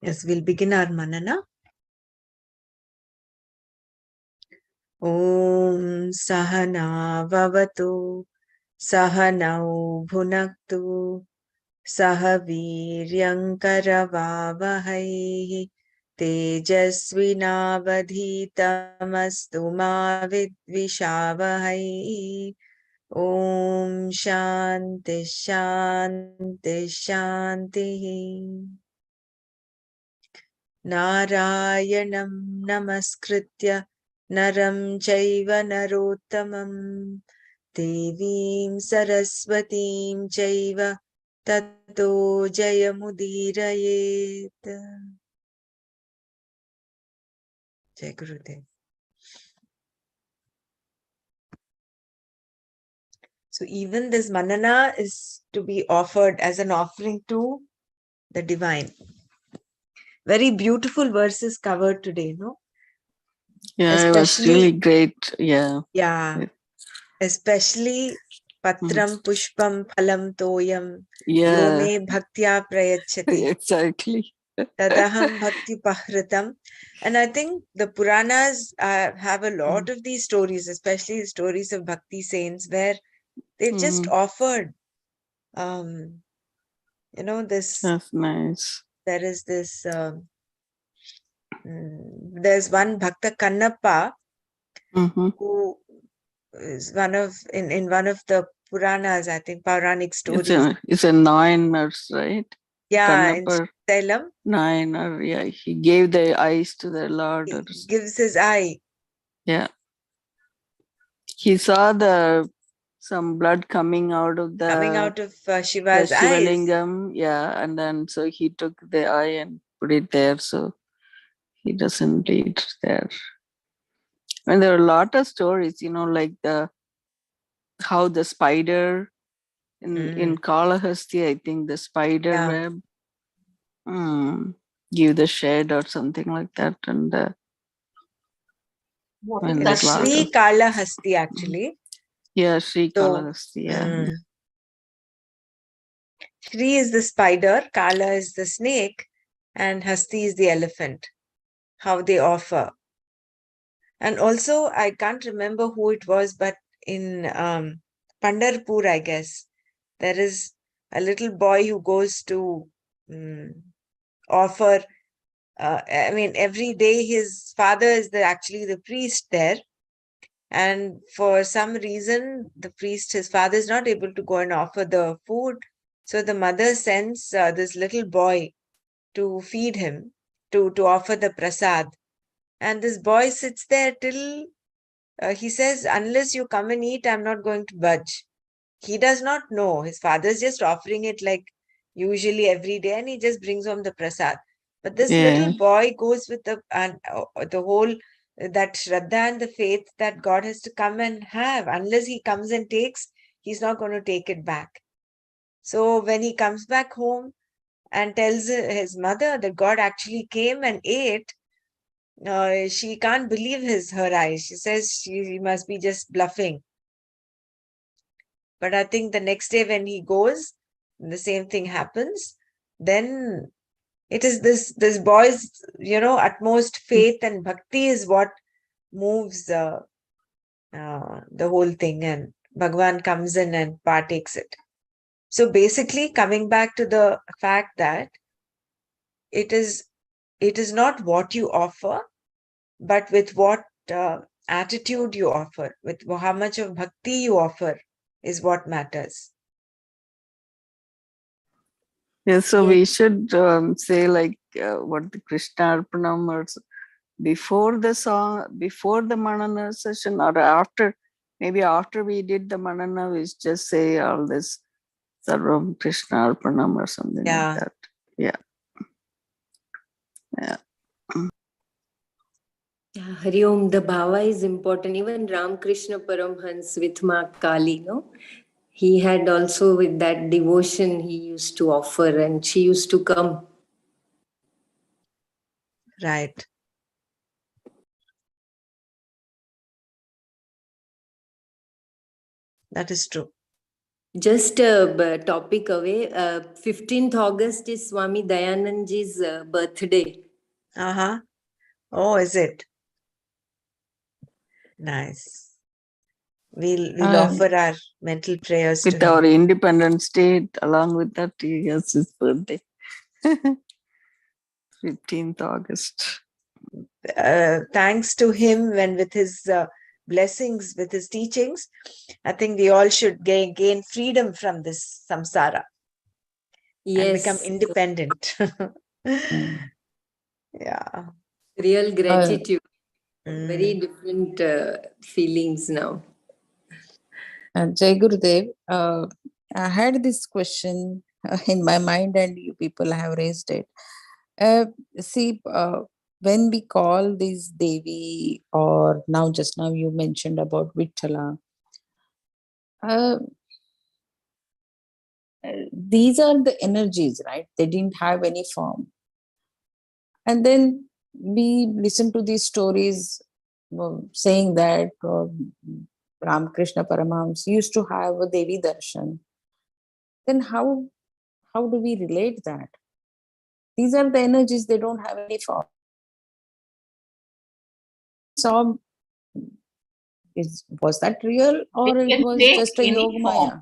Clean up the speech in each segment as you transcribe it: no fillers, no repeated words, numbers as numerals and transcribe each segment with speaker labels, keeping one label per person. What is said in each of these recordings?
Speaker 1: Yes, we'll begin our Manana. Om Sahana Vavatu Sahanau Bhunaktu Sahaviryankaravavahai Tejasvinavadhitamastu ma vidvishavahai. Om Shanti Shanti Shanti. Narayanam Namaskritya Naram Chaiva Narottamam Devim Saraswatim Chaiva Tato Jayamudirayet. Jai Gurudev. So even this Manana is to be offered as an offering to the divine. Very beautiful verses covered today, no?
Speaker 2: Yeah, it was really great. Yeah.
Speaker 1: Yeah. Especially Patram Pushpam Phalam Toyam Yome Bhaktya Prayachati.
Speaker 2: Exactly.
Speaker 1: Tadaham Bhakti Pahritam. And I think the Puranas have a lot of these stories, especially the stories of Bhakti saints, where they've just offered, this.
Speaker 2: That's nice.
Speaker 1: There is this, there's one Bhakta Kannappa, who is in one of the Puranas, I think, Puranic stories.
Speaker 2: It's a nine-nurse, right?
Speaker 1: Yeah, in Salem.
Speaker 2: Nine, yeah, he gave the eyes to the Lord.
Speaker 1: He gives his eye.
Speaker 2: Yeah. He saw some blood coming out of
Speaker 1: Shiva's
Speaker 2: Shivalingam,
Speaker 1: eyes.
Speaker 2: yeah, and then so he took the eye and put it there so he doesn't bleed there. And there are a lot of stories, like how the spider in Kalahasti, I think the spider web give the shed or something like that, and
Speaker 1: that's Sri Kalahasti actually.
Speaker 2: Yeah, Sri Kalahasti. Yeah.
Speaker 1: Shri is the spider, Kala is the snake, and Hasti is the elephant. How they offer. And also, I can't remember who it was, but in Pandharpur, I guess, there is a little boy who goes to offer. Every day his father is actually the priest there. And for some reason, his father is not able to go and offer the food. So the mother sends this little boy to feed him, to offer the prasad. And this boy sits there till he says, unless you come and eat, I'm not going to budge. He does not know. His father's just offering it like usually every day, and he just brings home the prasad. But this little boy goes with the whole, that Shraddha and the faith that God has to come and have. Unless he comes and takes, he's not going to take it back. So when he comes back home and tells his mother that God actually came and ate, she can't believe her eyes. She says he must be just bluffing. But I think the next day when he goes, the same thing happens. Then it is this boy's, utmost faith and bhakti is what moves the whole thing, and Bhagwan comes in and partakes it. So basically, coming back to the fact that it is not what you offer, but with what attitude you offer, with how much of bhakti you offer is what matters.
Speaker 2: Yeah, so we should say like what the Krishna Arpanam or before the song, before the Manana session, or after, maybe after we did the Manana, we just say all this Sarvam Krishna Arpanam or something like that. Yeah. Yeah.
Speaker 3: Hari Om, the bhava is important. Even Ramakrishna Paramhans with Ma Kali, no? He had also, with that devotion, he used to offer, and she used to come.
Speaker 1: Right. That is true.
Speaker 3: Just a topic away. 15th August is Swami Dayanandji's birthday.
Speaker 1: Uh-huh. Oh, is it? Nice. We'll
Speaker 2: And
Speaker 1: offer our mental prayers to
Speaker 2: with
Speaker 1: him.
Speaker 2: our Independence Day, along with that, he has his birthday. 15th August.
Speaker 1: Thanks to him and with his blessings, with his teachings, I think we all should gain freedom from this samsara and become
Speaker 3: Yes,
Speaker 1: independent.
Speaker 2: Mm.
Speaker 1: Yeah.
Speaker 3: real
Speaker 2: Uh,
Speaker 3: gratitude. Very
Speaker 1: Mm.
Speaker 3: different feelings now.
Speaker 4: Jai Gurudev, I had this question in my mind, and you people have raised it. See, when we call this Devi, or just now you mentioned about Vitala, uh, these are the energies, right? They didn't have any form. And then we listen to these stories saying that Ramakrishna Paramahamsa used to have a Devi darshan. Then how do we relate that? These are the energies, they don't have any form. Saw, was that real,
Speaker 5: They
Speaker 4: or it
Speaker 5: can
Speaker 4: was
Speaker 5: take
Speaker 4: just a
Speaker 5: any
Speaker 4: yoga
Speaker 5: form.
Speaker 4: maya?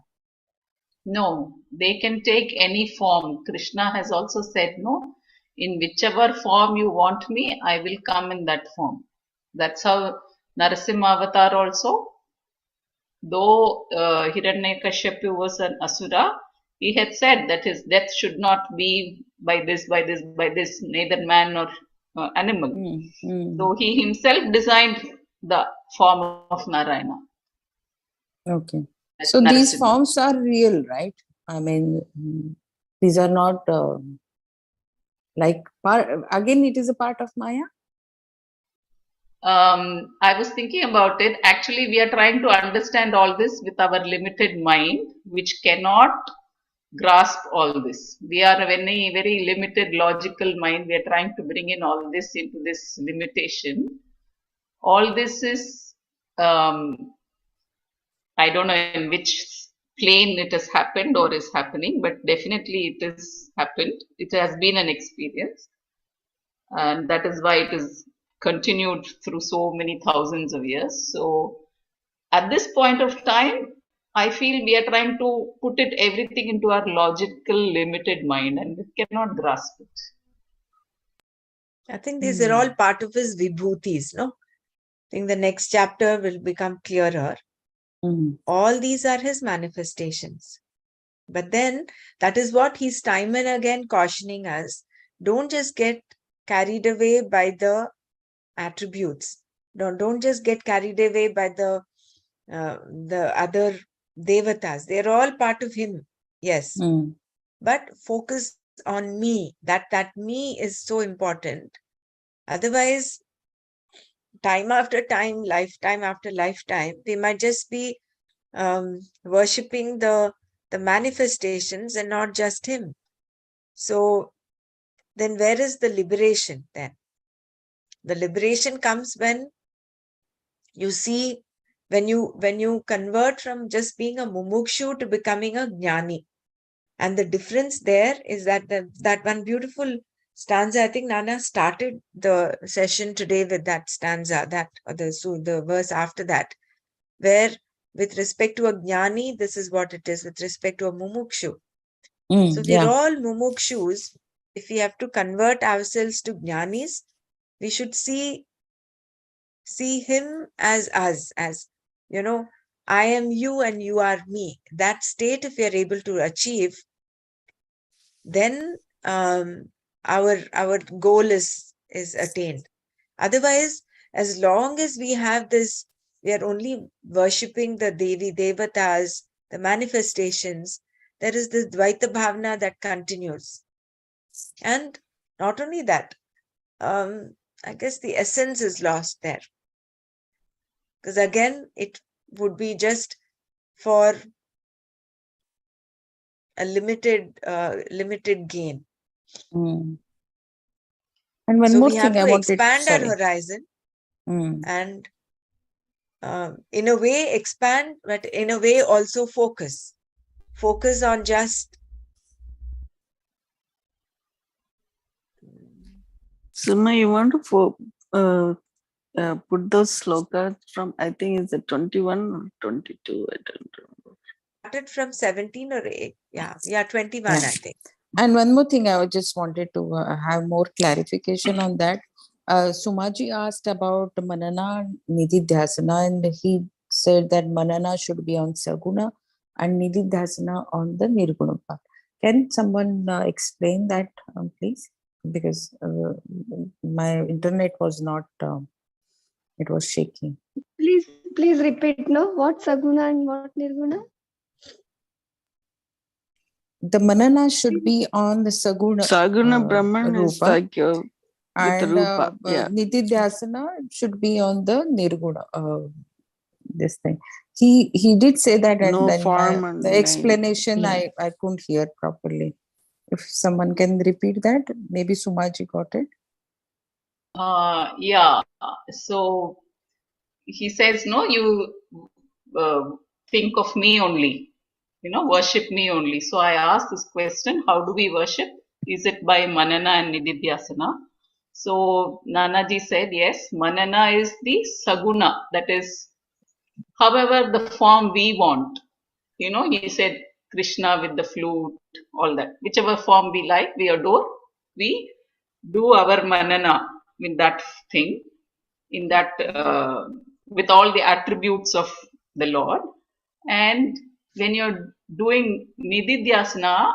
Speaker 5: No, they can take any form. Krishna has also said, no, in whichever form you want me, I will come in that form. That's how Narasimha Avatar also, though Hiranyakashipu was an asura, he had said that his death should not be by this, neither man nor animal. So he himself designed the form of Narayana.
Speaker 4: Okay.
Speaker 5: As
Speaker 4: So these
Speaker 5: Narasimha.
Speaker 4: forms are real, right? I mean, these are not like, again, it is a part of Maya.
Speaker 5: I was thinking about it. Actually, we are trying to understand all this with our limited mind, which cannot grasp all this. We are a very, very limited logical mind. We are trying to bring in all this into this limitation. All this is, I don't know in which plane it has happened or is happening, but definitely it has happened. It has been an experience. And that is why it is continued through so many thousands of years. So at this point of time, I feel we are trying to put it everything into our logical limited mind and we cannot grasp it.
Speaker 1: I think these are all part of his vibhutis, no? I think the next chapter will become clearer. All these are his manifestations. But then that is what he's time and again cautioning us. Don't just get carried away by the attributes. Don't just get carried away by the other devatas. They're all part of him. Yes. But focus on me. That me is so important. Otherwise, time after time, lifetime after lifetime, we might just be worshipping the manifestations and not just him. So then where is the liberation then? The liberation comes when you see, when you convert from just being a mumukshu to becoming a jnani. And the difference there is that that one beautiful stanza, I think Nana started the session today with that stanza, the verse after that, where with respect to a jnani, this is what it is, with respect to a mumukshu. So we're all mumukshus. If we have to convert ourselves to jnanis, we should see him as us, as, I am you and you are me. That state, if we are able to achieve, then our goal is attained. Otherwise, as long as we have this, we are only worshipping the Devi Devatas, the manifestations, there is this Dvaita Bhavana that continues. And not only that, I guess the essence is lost there. Because again, it would be just for a limited gain.
Speaker 4: And one
Speaker 1: So
Speaker 4: more
Speaker 1: we
Speaker 4: thing
Speaker 1: have
Speaker 4: I
Speaker 1: to
Speaker 4: wanted,
Speaker 1: expand our
Speaker 4: sorry.
Speaker 1: horizon and in a way expand, but in a way also focus. focus on just
Speaker 2: Sima, you want to put those slokas from, I think it's 21 or 22, I don't remember.
Speaker 1: started from 17 or 8. Yeah, 21,
Speaker 4: Yeah.
Speaker 1: I think.
Speaker 4: And one more thing, I just wanted to have more clarification on that. Sumaji asked about Manana Nididhyasana, and he said that Manana should be on Saguna and Nididhyasana on the Nirguna part. Can someone explain that, please? Because my internet was not, it was shaking.
Speaker 6: Please repeat, no? What Saguna and what Nirguna?
Speaker 4: The Manana should be on the Saguna
Speaker 2: Saguna Brahman is
Speaker 4: Rupa,
Speaker 2: like with
Speaker 4: and
Speaker 2: Rupa. Yeah.
Speaker 4: Nididhyasana should be on the Nirguna. This thing. He did say that, and
Speaker 2: No
Speaker 4: then
Speaker 2: form and
Speaker 4: the
Speaker 2: name.
Speaker 4: explanation
Speaker 2: Yeah.
Speaker 4: I couldn't hear properly. If someone can repeat that, maybe Sumaji got it.
Speaker 5: Yeah. So he says, no, you think of me only, worship me only. So I asked this question, how do we worship? Is it by Manana and Nididhyasana? So Nanaji said, yes, Manana is the Saguna, that is, however, the form we want. He said Krishna with the flute, all that. Whichever form we like, we adore, we do our Manana with that thing, in that, with all the attributes of the Lord. And when you're doing Nididhyasana,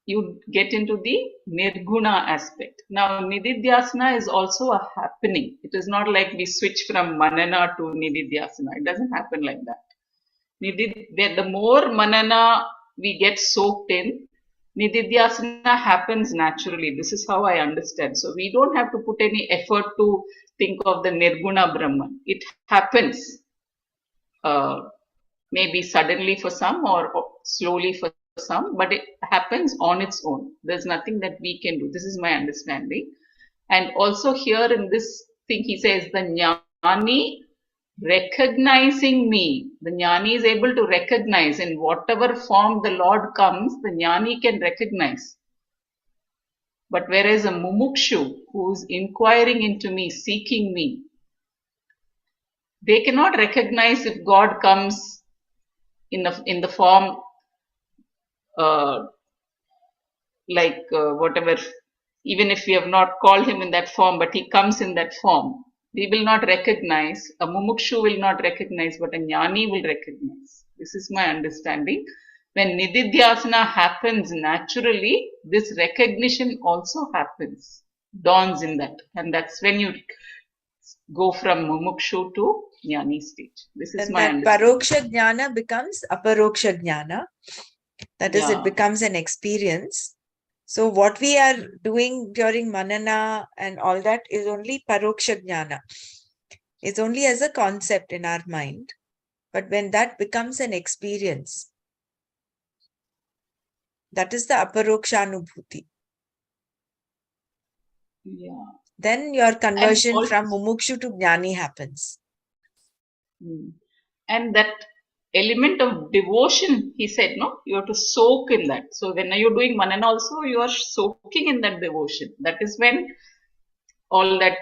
Speaker 5: you get into the Nirguna aspect. Now, Nididhyasana is also a happening. It is not like we switch from Manana to Nididhyasana. It doesn't happen like that. The more Manana we get soaked in, Nididhyasana happens naturally. This is how I understand. So we don't have to put any effort to think of the Nirguna Brahman. It happens, maybe suddenly for some or slowly for some, but it happens on its own. There's nothing that we can do. This is my understanding. And also here in this thing, he says the Jnani recognizing me. The Jnani is able to recognize in whatever form the Lord comes, the Jnani can recognize. But whereas a mumukshu who is inquiring into me, seeking me, they cannot recognize if God comes in the form whatever, even if we have not called him in that form, but he comes in that form. We will not recognize, a mumukshu will not recognize, but a jnani will recognize. This is my understanding. When Nididhyasana happens naturally, this recognition also happens, dawns in that. And that's when you go from mumukshu to jnani stage. This is
Speaker 1: Then
Speaker 5: my
Speaker 1: that
Speaker 5: understanding.
Speaker 1: paroksha jnana becomes aparoksha jnana. That is, it becomes an experience. So what we are doing during Manana and all that is only paroksha jnana. It's only as a concept in our mind. But when that becomes an experience, that is the aparoksha anubhuti.
Speaker 5: Yeah.
Speaker 1: Then your conversion
Speaker 5: also,
Speaker 1: from mumukshu to jnani happens.
Speaker 5: And that element of devotion, he said, no, you have to soak in that. So when you're doing Manana also, you are soaking in that devotion. That is when all that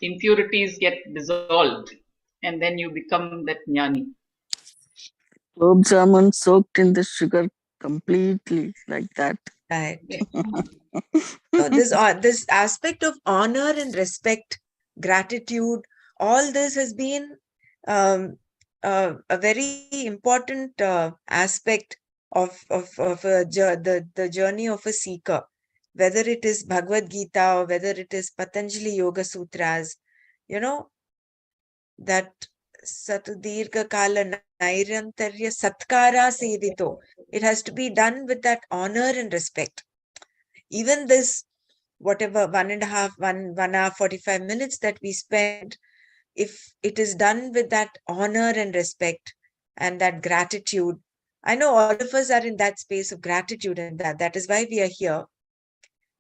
Speaker 5: impurities get dissolved, and then you become that jnani.
Speaker 2: Gulab jamun soaked in the sugar completely, like that.
Speaker 1: Right.
Speaker 5: Yeah.
Speaker 1: So this aspect of honor and respect, gratitude, all this has been a very important aspect of the journey of a seeker, whether it is Bhagavad Gita or whether it is Patanjali Yoga Sutras, that Satudirga Kala Nairantarya Satkara Sevito. It has to be done with that honor and respect. Even this, whatever 1 hour, 45 minutes that we spend, if it is done with that honor and respect and that gratitude, I know all of us are in that space of gratitude, and that is why we are here.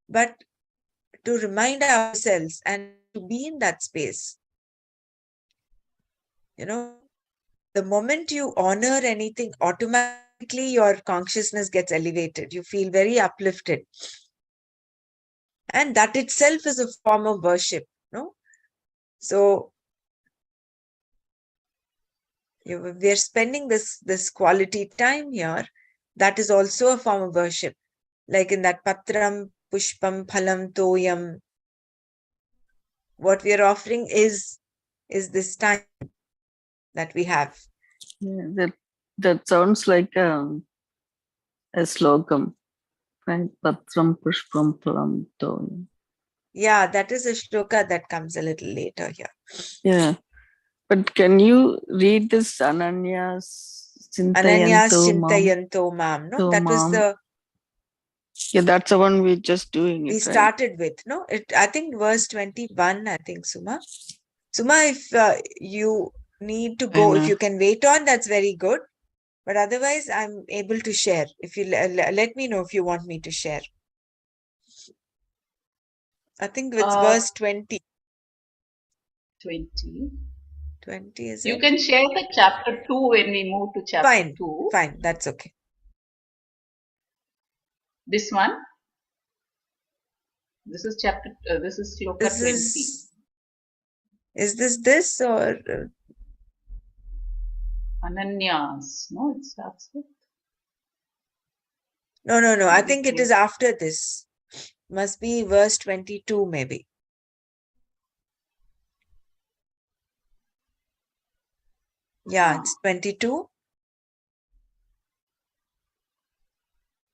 Speaker 1: But to remind ourselves and to be in that space, the moment you honor anything, automatically automatically your consciousness gets elevated. You feel very uplifted. And that itself is a form of worship, no? So we are spending this quality time here. That is also a form of worship. Like in that Patram, Pushpam, Phalam, Toyam. What we are offering is this time that we have.
Speaker 2: Yeah, that sounds like a slokam, right? Patram pushpam phalam toyam.
Speaker 1: Yeah, that is a shloka that comes a little later here.
Speaker 2: Yeah, but can you read this Ananya's
Speaker 1: Ananyas
Speaker 2: Chintayanto Mam?
Speaker 1: Chintayanto Mam, no?
Speaker 2: To
Speaker 1: That was
Speaker 2: Mam. Yeah, that's the one we're just doing
Speaker 1: we
Speaker 2: it, right?
Speaker 1: started with, no? I think verse 21, I think, Suma. Suma, if you need to
Speaker 2: I
Speaker 1: go, if
Speaker 2: know.
Speaker 1: you can wait on, that's very good. But otherwise, I'm able to share. If you let me know if you want me to share. I think it's verse 20.
Speaker 5: 20.
Speaker 1: 20, is
Speaker 5: You
Speaker 1: it?
Speaker 5: can share the chapter 2 when we move to chapter
Speaker 1: Fine,
Speaker 5: 2.
Speaker 1: fine, that's okay.
Speaker 5: This one. This is chapter. This is shloka
Speaker 1: This
Speaker 5: 20.
Speaker 1: is this or
Speaker 5: Ananyas. No, it starts with.
Speaker 1: no? I
Speaker 5: Maybe
Speaker 1: think it is after this. Must be verse 22, maybe. Yeah, it's 22.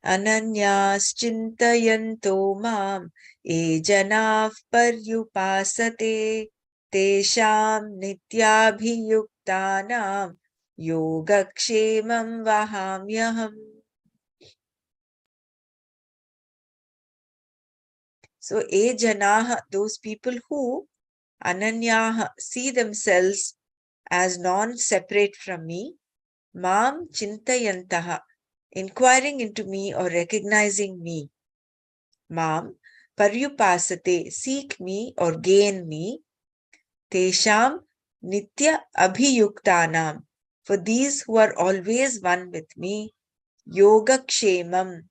Speaker 1: Ananyas-chintayanto mam ye janav paryupasate tesham nityabhiyuktanam yogakshemam vahamyaham. So, e janaha, those people who ananyaha, see themselves as non-separate from me, mam chintayantaha, inquiring into me or recognizing me, mam paryupasate, seek me or gain me, tesham nitya abhiyuktanam, for these who are always one with me, yogakshemam,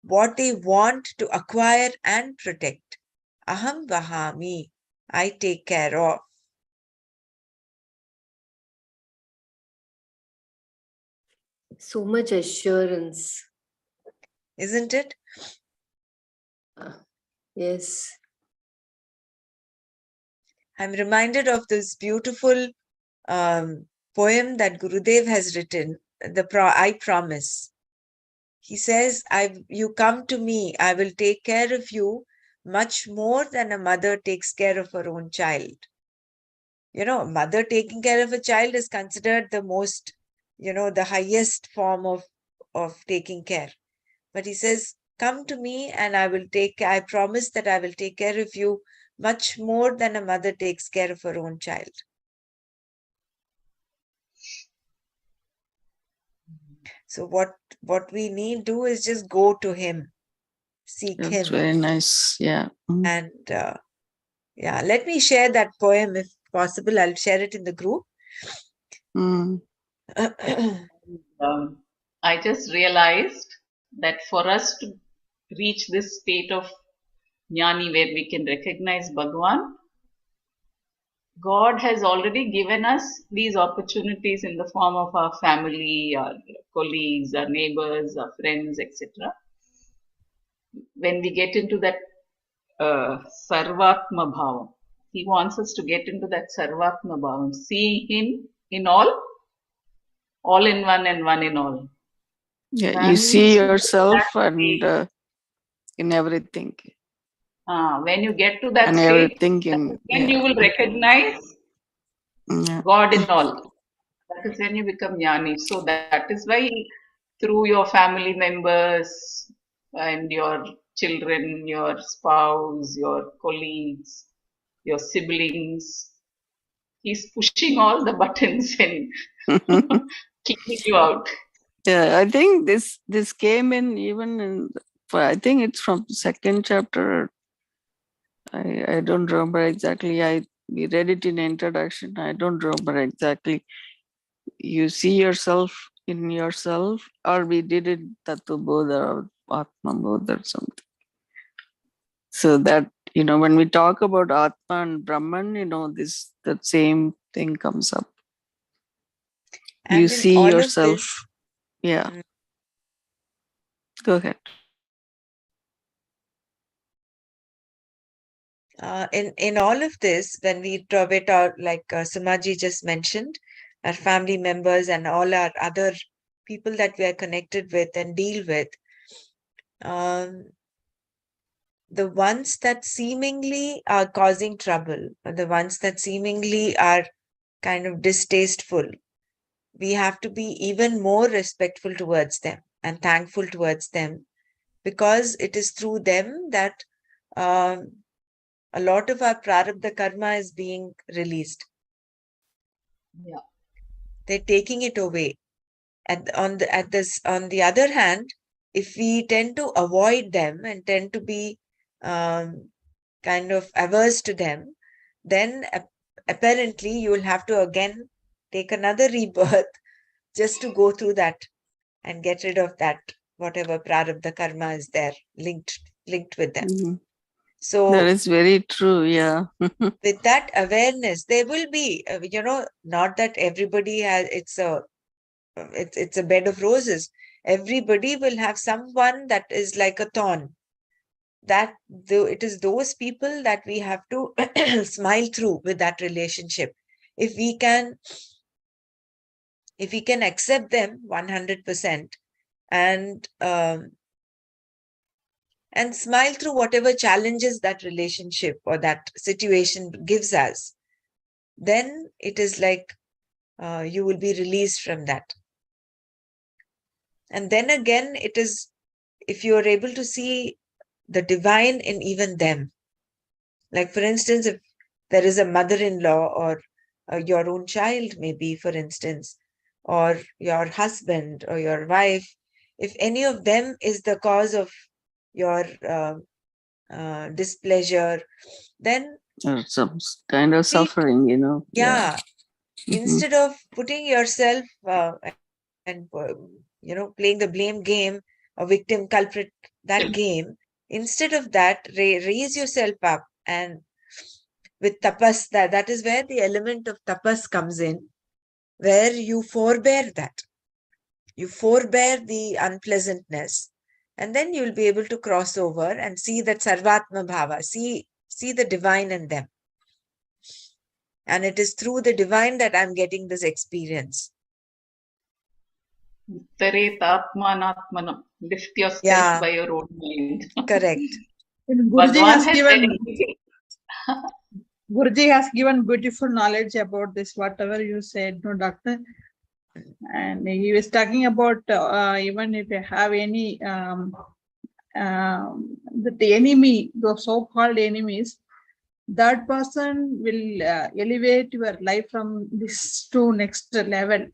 Speaker 1: what they want to acquire and protect, aham vahami, I take care of.
Speaker 3: So much assurance.
Speaker 1: Isn't it?
Speaker 3: Yes.
Speaker 1: I'm reminded of this beautiful poem that Gurudev has written, I Promise. He says, you come to me, I will take care of you much more than a mother takes care of her own child. You know, mother taking care of a child is considered the most, the highest form of taking care. But he says, come to me and I promise that I will take care of you much more than a mother takes care of her own child. So what we need do is just go to him, seek
Speaker 2: That's
Speaker 1: him.
Speaker 2: very nice. Yeah.
Speaker 1: And yeah, let me share that poem if possible. I'll share it in the group.
Speaker 5: I just realized that for us to reach this state of jnani where we can recognize Bhagwan, God has already given us these opportunities in the form of our family, our colleagues, our neighbors, our friends, etc. When we get into that Sarvatma Bhavam, He wants us to get into that Sarvatma Bhavam, seeing Him in all in one and one in all.
Speaker 2: Yeah,
Speaker 5: And
Speaker 2: you see
Speaker 5: to
Speaker 2: yourself
Speaker 5: that
Speaker 2: and
Speaker 5: state,
Speaker 2: in everything.
Speaker 5: when you get to that
Speaker 2: And
Speaker 5: state,
Speaker 2: everything
Speaker 5: that
Speaker 2: in,
Speaker 5: is when you will recognize
Speaker 2: yeah.
Speaker 5: God in all. That is when you become jnani. So that is why through your family members and your children, your spouse, your colleagues, your siblings, he's pushing all the buttons and kicking you out.
Speaker 2: Yeah, I think this came in even in, I think it's from second chapter. I don't remember exactly. We read it in introduction. I don't remember exactly. You see yourself in yourself, or we did it Tattva Bodha or Atma Bodha or something. So that, when we talk about Atma and Brahman, that same thing comes up. You
Speaker 1: And in
Speaker 2: see
Speaker 1: all of
Speaker 2: yourself.
Speaker 1: this,
Speaker 2: Yeah. Go ahead.
Speaker 1: in all of this, when we talk about, like Sumaji just mentioned, our family members and all our other people that we are connected with and deal with, the ones that seemingly are causing trouble, or the ones that seemingly are kind of distasteful, we have to be even more respectful towards them and thankful towards them, because it is through them that a lot of our prarabdha karma is being released.
Speaker 5: Yeah.
Speaker 1: They're taking it away. On the other hand, if we tend to avoid them and tend to be kind of averse to them, then apparently you will have to again take another rebirth just to go through that and get rid of that, whatever prarabdha karma is there linked with them.
Speaker 2: Mhm.
Speaker 1: So
Speaker 2: That is very true. Yeah.
Speaker 1: with that awareness, there will be, not that everybody has, it's a bed of roses. Everybody will have someone that is like a thorn. That it is those people that we have to smile through with that relationship. If we can accept them 100% and smile through whatever challenges that relationship or that situation gives us, then it is like you will be released from that. And then again, it is, if you are able to see the divine in even them. Like, for instance, if there is a mother-in-law or your own child, maybe, for instance, or your husband or your wife, if any of them is the cause of your displeasure, then
Speaker 2: Or some kind of suffering,
Speaker 1: yeah,
Speaker 2: Mhm.
Speaker 1: instead of putting yourself and playing the blame game, a victim culprit, that game, instead of that, raise yourself up, and with tapas, that is where the element of tapas comes in, where you forbear the unpleasantness, and then you'll be able to cross over and see that sarvatma bhava, see the divine in them. And it is through the divine that I'm getting this experience.
Speaker 5: Taret Atmanatmanam. Lift yourself
Speaker 1: Yeah,
Speaker 5: by your own mind.
Speaker 1: correct.
Speaker 7: Guruji
Speaker 5: Bhagwan
Speaker 7: has
Speaker 5: has
Speaker 7: given
Speaker 5: said
Speaker 7: Guruji has given beautiful knowledge about this, whatever you said, no, doctor. And he was talking about even if you have any the enemy, the so-called enemies, that person will elevate your life from this to next level.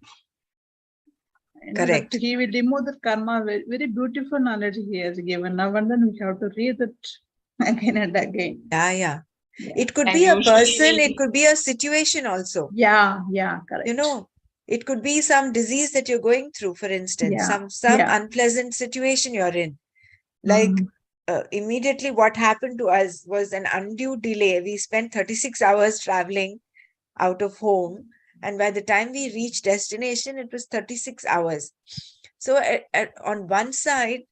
Speaker 1: Correct.
Speaker 7: That he will remove the karma. Very, very beautiful knowledge he has given. Now and then we have to read it again and again.
Speaker 1: Yeah. It could
Speaker 5: and
Speaker 1: be a
Speaker 5: usually
Speaker 1: person, it could be a situation also.
Speaker 7: Yeah, correct.
Speaker 1: It could be some disease that you're going through, for instance, some unpleasant situation you're in. Like immediately what happened to us was an undue delay. We spent 36 hours traveling out of home, and by the time we reached destination, it was 36 hours. So on one side,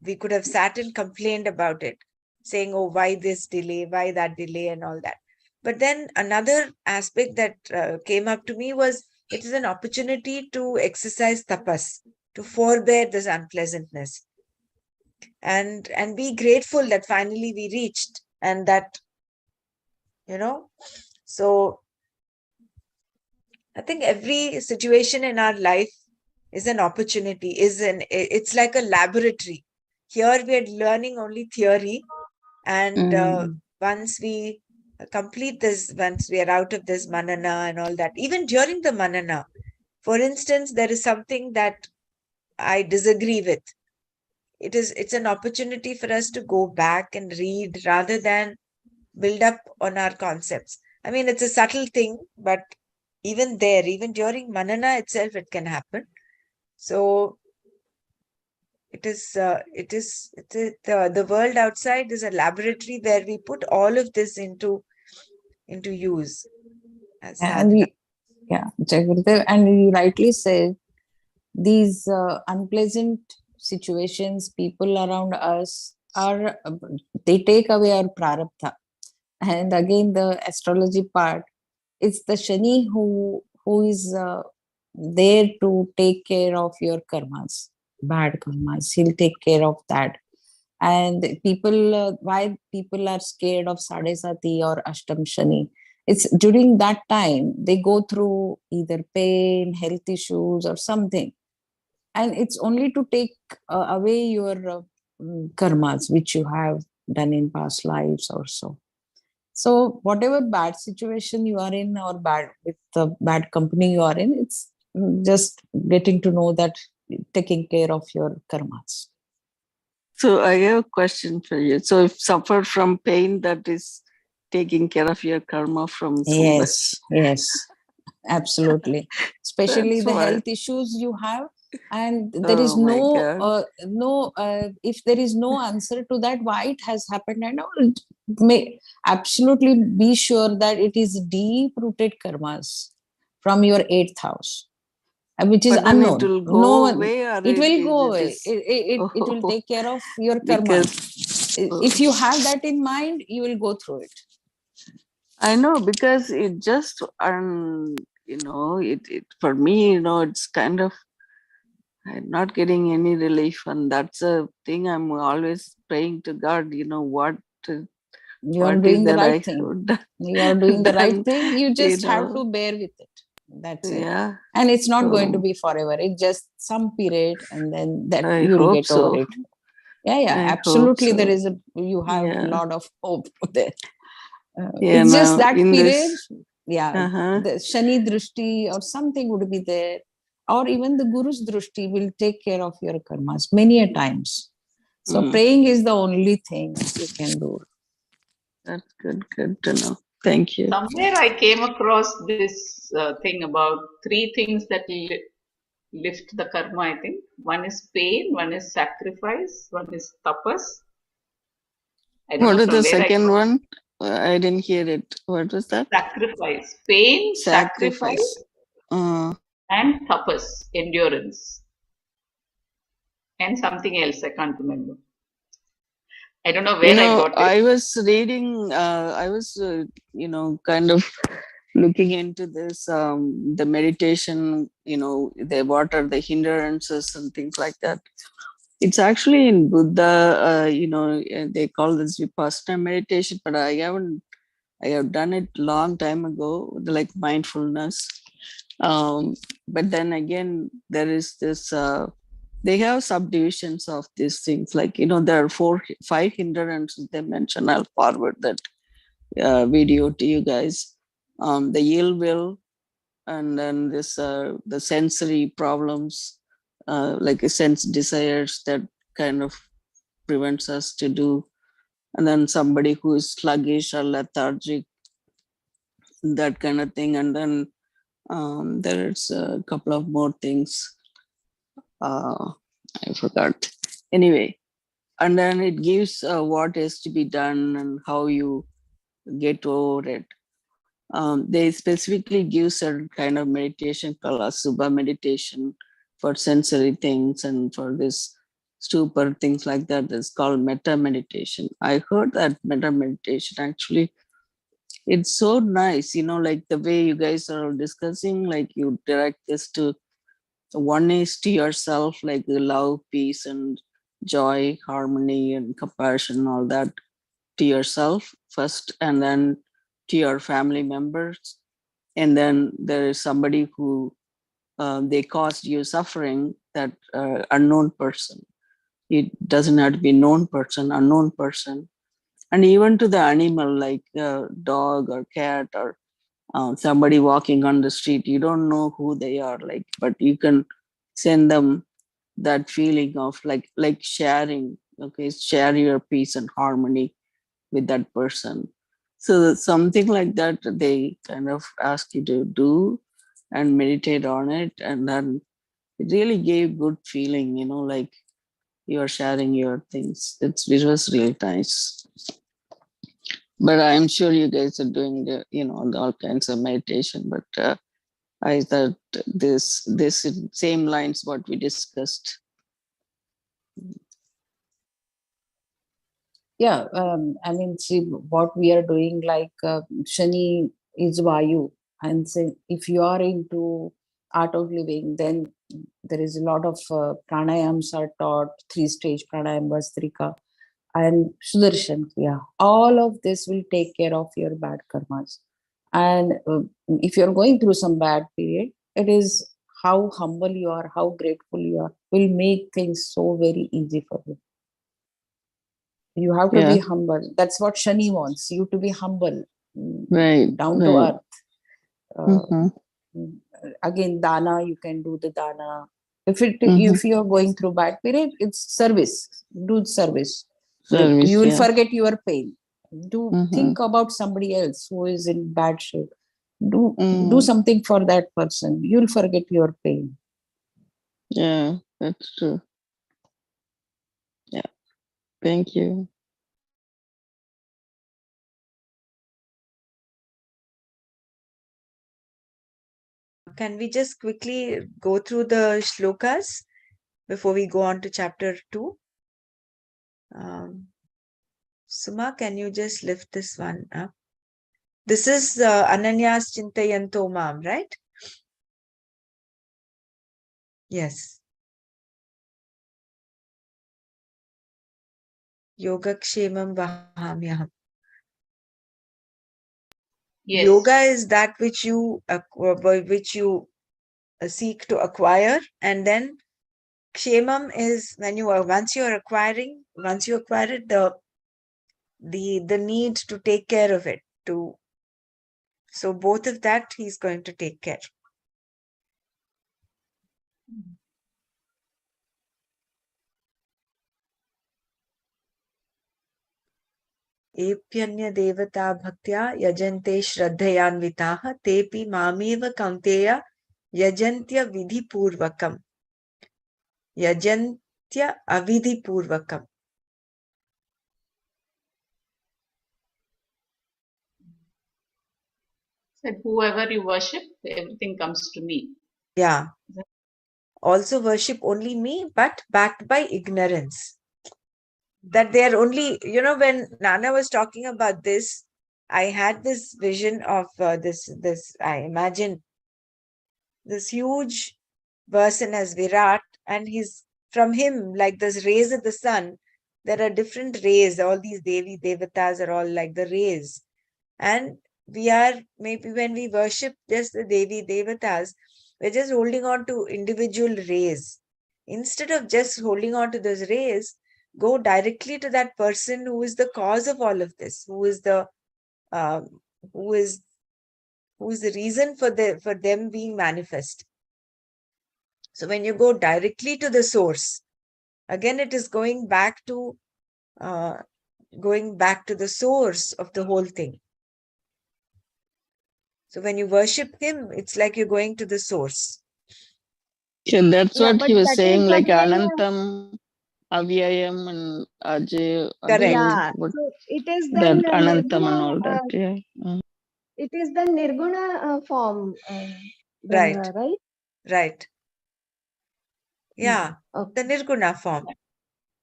Speaker 1: we could have sat and complained about it, saying, oh, why this delay, why that delay, and all that. But then another aspect that came up to me was, it is an opportunity to exercise tapas, to forbear this unpleasantness, and be grateful that finally we reached, and that, so I think every situation in our life is an opportunity, it's like a laboratory. Here we are learning only theory, and once we complete this, once we are out of this manana and all that, even during the manana, for instance, there is something that I disagree with. It's an opportunity for us to go back and read rather than build up on our concepts. I mean, it's a subtle thing, but even during manana itself, it can happen. So the world outside is a laboratory where we put all of this into use as
Speaker 4: And
Speaker 1: sadhana.
Speaker 4: Jagadev, and you rightly said, these unpleasant situations, people around us are, they take away our prarabdha. And again, the astrology part, it's the Shani who is there to take care of your karmas, bad karmas. He'll take care of that. And people, why people are scared of Sadesati or Ashtam Shani? It's during that time they go through either pain, health issues, or something, and it's only to take away your karmas which you have done in past lives or so. So whatever bad situation you are in, or bad with the bad company you are in, it's just getting to know that taking care of your karmas.
Speaker 2: So I have a question for you. So if suffer from pain, that is taking care of your karma from somewhere.
Speaker 4: Yes, absolutely. Especially
Speaker 2: That's
Speaker 4: the
Speaker 2: why.
Speaker 4: health issues you have, and there is
Speaker 2: Oh my God.
Speaker 4: if there is no answer to that, why it has happened, and all, may absolutely be sure that it is deep rooted karmas from your eighth house, which is
Speaker 2: But then it
Speaker 4: unknown.
Speaker 2: will
Speaker 4: No
Speaker 2: go
Speaker 4: one,
Speaker 2: away, or
Speaker 4: it will go
Speaker 2: it
Speaker 4: away.
Speaker 2: is.
Speaker 4: It will
Speaker 2: Oh,
Speaker 4: take care of your karmas.
Speaker 2: because
Speaker 4: If you have that in mind, you will go through it.
Speaker 2: I know, because it just it for me, it's kind of, I'm not getting any relief, and that's a thing I'm always praying to God.
Speaker 4: You are
Speaker 2: What is
Speaker 4: doing the
Speaker 2: that
Speaker 4: right
Speaker 2: I
Speaker 4: thing.
Speaker 2: have done?
Speaker 4: You are doing the right
Speaker 2: Done,
Speaker 4: thing. You
Speaker 2: you
Speaker 4: just have
Speaker 2: know,
Speaker 4: to bear with it. That's it.
Speaker 2: yeah.
Speaker 4: And it's not going to
Speaker 2: So
Speaker 4: be forever. It's just some period, and then that
Speaker 2: I
Speaker 4: you'll
Speaker 2: hope
Speaker 4: get over
Speaker 2: so.
Speaker 4: it. Yeah,
Speaker 2: I hope
Speaker 4: absolutely. There
Speaker 2: so.
Speaker 4: is you have a
Speaker 2: Yeah.
Speaker 4: lot of hope there.
Speaker 2: Yeah.
Speaker 4: It's just
Speaker 2: Now
Speaker 4: that
Speaker 2: in
Speaker 4: period.
Speaker 2: this,
Speaker 4: Yeah,
Speaker 2: uh-huh.
Speaker 4: the Shani Drishti or something would be there, or even the Guru's Drishti will take care of your karmas many a times. So
Speaker 2: Mm,
Speaker 4: praying is the only thing you can do.
Speaker 2: that's good. Good to know. Thank you.
Speaker 5: Somewhere I came across this thing about three things that lift the karma, I think. One is pain, one is sacrifice, one is tapas. I don't
Speaker 2: What
Speaker 5: know
Speaker 2: is the
Speaker 5: from where I
Speaker 2: second
Speaker 5: got
Speaker 2: one? I didn't hear it. What was that?
Speaker 5: sacrifice. Pain,
Speaker 2: Sacrifice.
Speaker 5: sacrifice,
Speaker 2: Uh,
Speaker 5: and tapas, endurance. And something else, I can't remember. I don't know where I got it.
Speaker 2: I was reading. I was, kind of looking into this. The meditation. What are the hindrances and things like that. It's actually in Buddha. They call this Vipassana meditation, but I have done it long time ago, like mindfulness. But then again, there is this. They have subdivisions of these things. Like there are 5 hindrances they mention. I'll forward that video to you guys. The ill will, and then this the sensory problems, like a sense desires that kind of prevents us to do, and then somebody who is sluggish or lethargic, that kind of thing. And then there's a couple of more things. I forgot. Anyway, and then it gives what is to be done and how you get over it. They specifically give certain kind of meditation called Asubha meditation for sensory things, and for this stupor things like that. That's called metta meditation. I heard that metta meditation actually, it's so nice, like the way you guys are all discussing, like you direct this to one is to yourself, like the love, peace, and joy, harmony, and compassion, all that to yourself first, and then to your family members. And then there is somebody who they caused you suffering, that unknown person. It doesn't have to be known person, unknown person. And even to the animal, like a dog or cat, or somebody walking on the street, you don't know who they are, like, but you can send them that feeling of like sharing. Okay, share your peace and harmony with that person. So something like that they kind of ask you to do and meditate on it, and then it really gave good feeling, like you are sharing your things. It was really nice. But I'm sure you guys are doing all kinds of meditation. But I thought this same lines what we discussed.
Speaker 4: Yeah, I mean, see what we are doing, like Shani is Vayu, and say if you are into art of living, then there is a lot of pranayams are taught, 3-stage pranayam, Vastrika, and Sudarshan Kriya. All of this will take care of your bad karmas. And if you're going through some bad period, it is how humble you are, how grateful you are, will make things so very easy for you. You have to be humble. That's what Shani wants, you to be humble,
Speaker 2: Right,
Speaker 4: down to
Speaker 2: right.
Speaker 4: earth. Again, dana, you can do the dana. If you are going through bad period, it's service. Do service. You will forget your pain. Think about somebody else who is in bad shape. Do something for that person. You'll forget your pain.
Speaker 2: Yeah, that's true. Yeah, thank you.
Speaker 1: Can we just quickly go through the shlokas before we go on to chapter 2? Suma, can you just lift this one up? This is Ananyas Chintayanto Mam, right? Yes. Yogakshemam Vahamyaham.
Speaker 5: Yes.
Speaker 1: Yoga is that which you seek to acquire, and then kshemam is when once you acquire it, the need to take care of it. So both of that he's going to take care. Epyanya devata bhaktya yajante shraddhayanvitaha tepi mameva kaunteya yajantya vidhi purvakam. Yajantya avidhi purvakam.
Speaker 5: Said whoever you worship, everything comes to me.
Speaker 1: Yeah. Also worship only me, but backed by ignorance. That they are only, when Nana was talking about this, I had this vision of I imagine this huge person as Virat, and he's from him, like this rays of the sun, there are different rays, all these Devi Devatas are all like the rays. And we are, maybe when we worship just the Devi Devatas, we're just holding on to individual rays. Instead of just holding on to those rays, go directly to that person who is the cause of all of this, who is the reason for them being manifest. So when you go directly to the source, again it is going back to the source of the whole thing. So when you worship him, it's like you're going to the source.
Speaker 2: Yeah, that's what he was saying, like
Speaker 6: again,
Speaker 2: Anantam, Avyayam, and Ajay.
Speaker 1: Correct.
Speaker 6: Yeah, so it is the
Speaker 2: That Anantam
Speaker 6: Nirguna,
Speaker 2: and all that. Yeah.
Speaker 6: it is the Nirguna form,
Speaker 1: Right.
Speaker 6: right?
Speaker 1: Right. Yeah.
Speaker 6: Okay.
Speaker 1: The Nirguna form.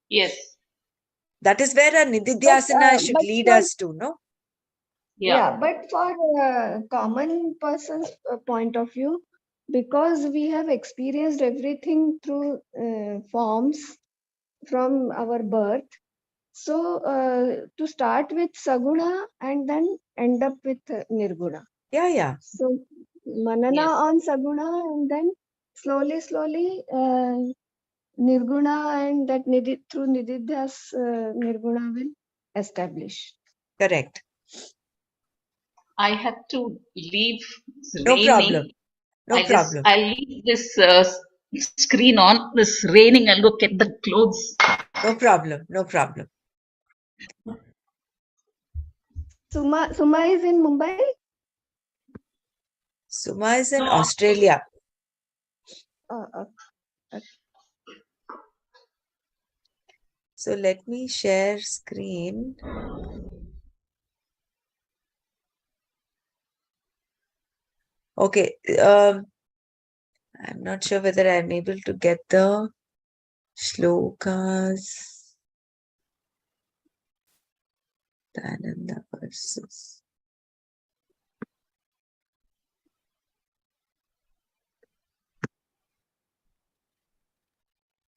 Speaker 5: Yes.
Speaker 1: That is where a Nididhyasana should
Speaker 6: but
Speaker 1: lead
Speaker 6: for-
Speaker 1: us to, no?
Speaker 5: Yeah.
Speaker 6: But for common person's point of view, because we have experienced everything through forms from our birth, so to start with Saguna and then end up with Nirguna.
Speaker 1: Yeah.
Speaker 6: So Manana
Speaker 5: Yes.
Speaker 6: on Saguna, and then slowly Nirguna, and that through Nididhyas Nirguna will establish.
Speaker 1: Correct.
Speaker 5: I had to leave. It's
Speaker 1: No
Speaker 5: raining.
Speaker 1: problem. No problem.
Speaker 5: I'll leave this screen on. This raining. I'll go get the clothes.
Speaker 1: No problem. No problem.
Speaker 6: Suma is in Mumbai?
Speaker 1: Suma is in Australia.
Speaker 6: Okay.
Speaker 1: So let me share screen. Okay. I'm not sure whether I'm able to get the shlokas. Ananda verses.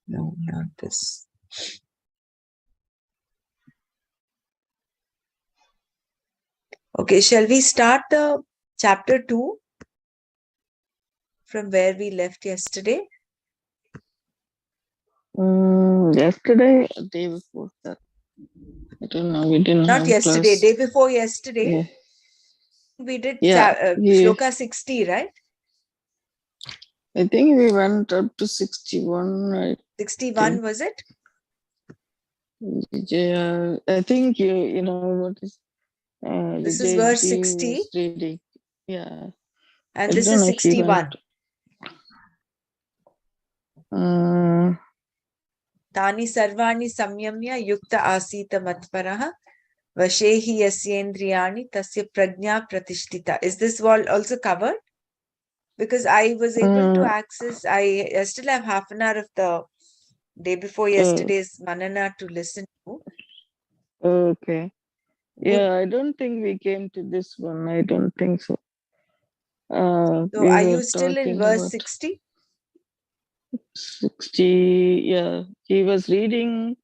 Speaker 1: No, not this. Okay, shall we start the chapter 2 from where we left yesterday?
Speaker 2: Yesterday, day before that. I don't know. We didn't
Speaker 1: Not
Speaker 2: have
Speaker 1: yesterday,
Speaker 2: class.
Speaker 1: day before yesterday.
Speaker 2: Yeah.
Speaker 1: We did
Speaker 2: Yeah,
Speaker 1: shloka 60, right?
Speaker 2: I think we went up to 61, right?
Speaker 1: 61 was it?
Speaker 2: Yeah, I think you know what is
Speaker 1: This is verse
Speaker 2: Vijayji
Speaker 1: 60
Speaker 2: was reading. Yeah.
Speaker 1: and
Speaker 2: I
Speaker 1: this
Speaker 2: don't
Speaker 1: is
Speaker 2: know if he
Speaker 1: 61. Tani sarvani samyamya yukta asita matparaha vashehi yasyendriyani tasya prajna pratishtita. Is this wall also covered? Because I was able to access, I still have half an hour of the day before yesterday's Manana to listen to.
Speaker 2: Okay. Yeah, I don't think we came to this one. I don't think so.
Speaker 1: So
Speaker 2: We
Speaker 1: are
Speaker 2: were
Speaker 1: you still in
Speaker 2: talking
Speaker 1: verse
Speaker 2: about
Speaker 1: 60?
Speaker 2: 60. Yeah, he was reading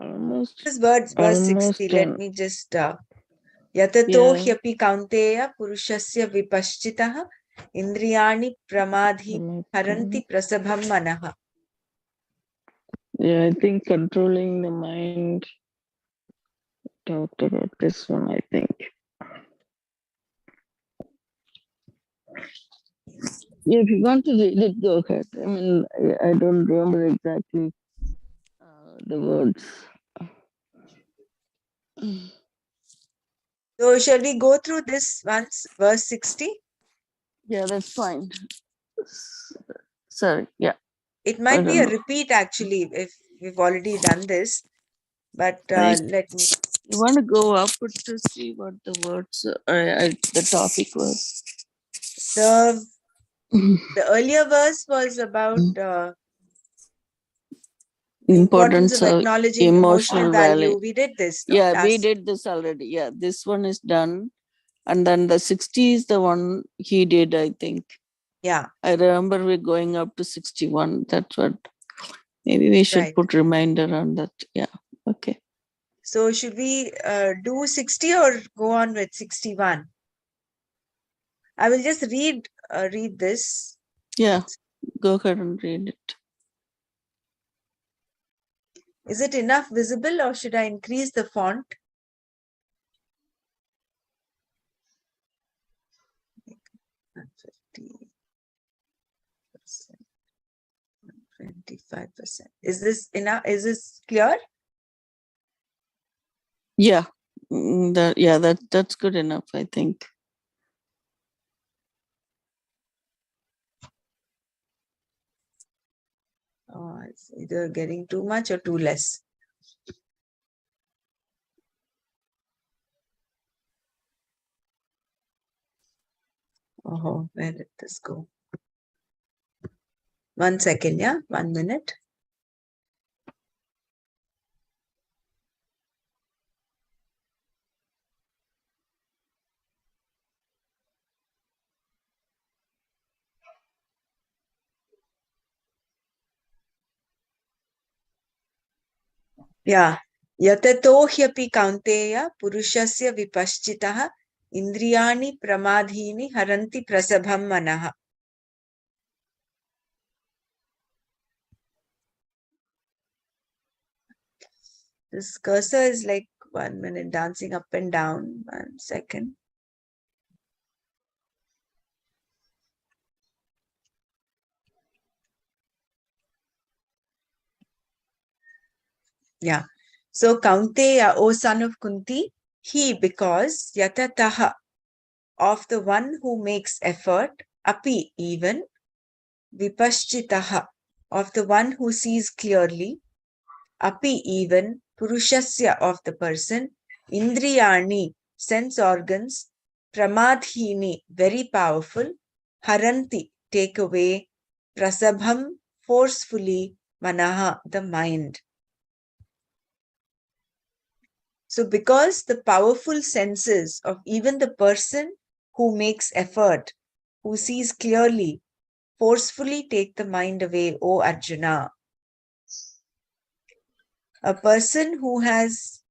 Speaker 2: almost.
Speaker 1: This verse 60. Let
Speaker 2: 10.
Speaker 1: me just yatato hyapi kaunteya purushasya vipashchitaha indriyani pramadhi haranti prasabham manaha.
Speaker 2: Yeah, I think controlling the mind. Talked about this one, I think. Yeah, if you want to read it, go ahead. I mean, I don't remember exactly the words.
Speaker 1: So shall we go through this once, verse 60?
Speaker 2: Yeah, that's fine. Sorry, yeah.
Speaker 1: It might be a repeat actually if we've already done this, but let me.
Speaker 2: You want to go up to see what the words, the topic was.
Speaker 1: The earlier verse was about the importance of acknowledging emotional value. We did this. No?
Speaker 2: Yeah, we did this already. Yeah, this one is done. And then the 60 is the one he did, I think.
Speaker 1: Yeah.
Speaker 2: I remember we're going up to 61. That's what. Maybe we should put reminder on that. Yeah. Okay.
Speaker 1: So should we do 60 or go on with 61? I will just read this.
Speaker 2: Yeah. Go ahead and read it.
Speaker 1: Is it enough visible or should I increase the font? %, 25%. Is this enough? Is this clear?
Speaker 2: Yeah. That's good enough, I think.
Speaker 1: Oh, it's either getting too much or too less. Oh, where did this go? 1 second, yeah? 1 minute. Yeah. Yatato hyapi kaunteya purushasya vipashchitaha indriyani pramadhini haranti prasabham manaha. This cursor is like 1 minute dancing up and down. 1 second. Yeah. So Kaunteya, O son of Kunti, he because yatataha of the one who makes effort, api even, vipashchitaha of the one who sees clearly, api even, purushasya of the person, indriyani, sense organs, pramadhini, very powerful, haranti, take away, prasabham, forcefully, manaha, the mind. So because the powerful senses of even the person who makes effort, who sees clearly, forcefully take the mind away, O Arjuna. A person who has,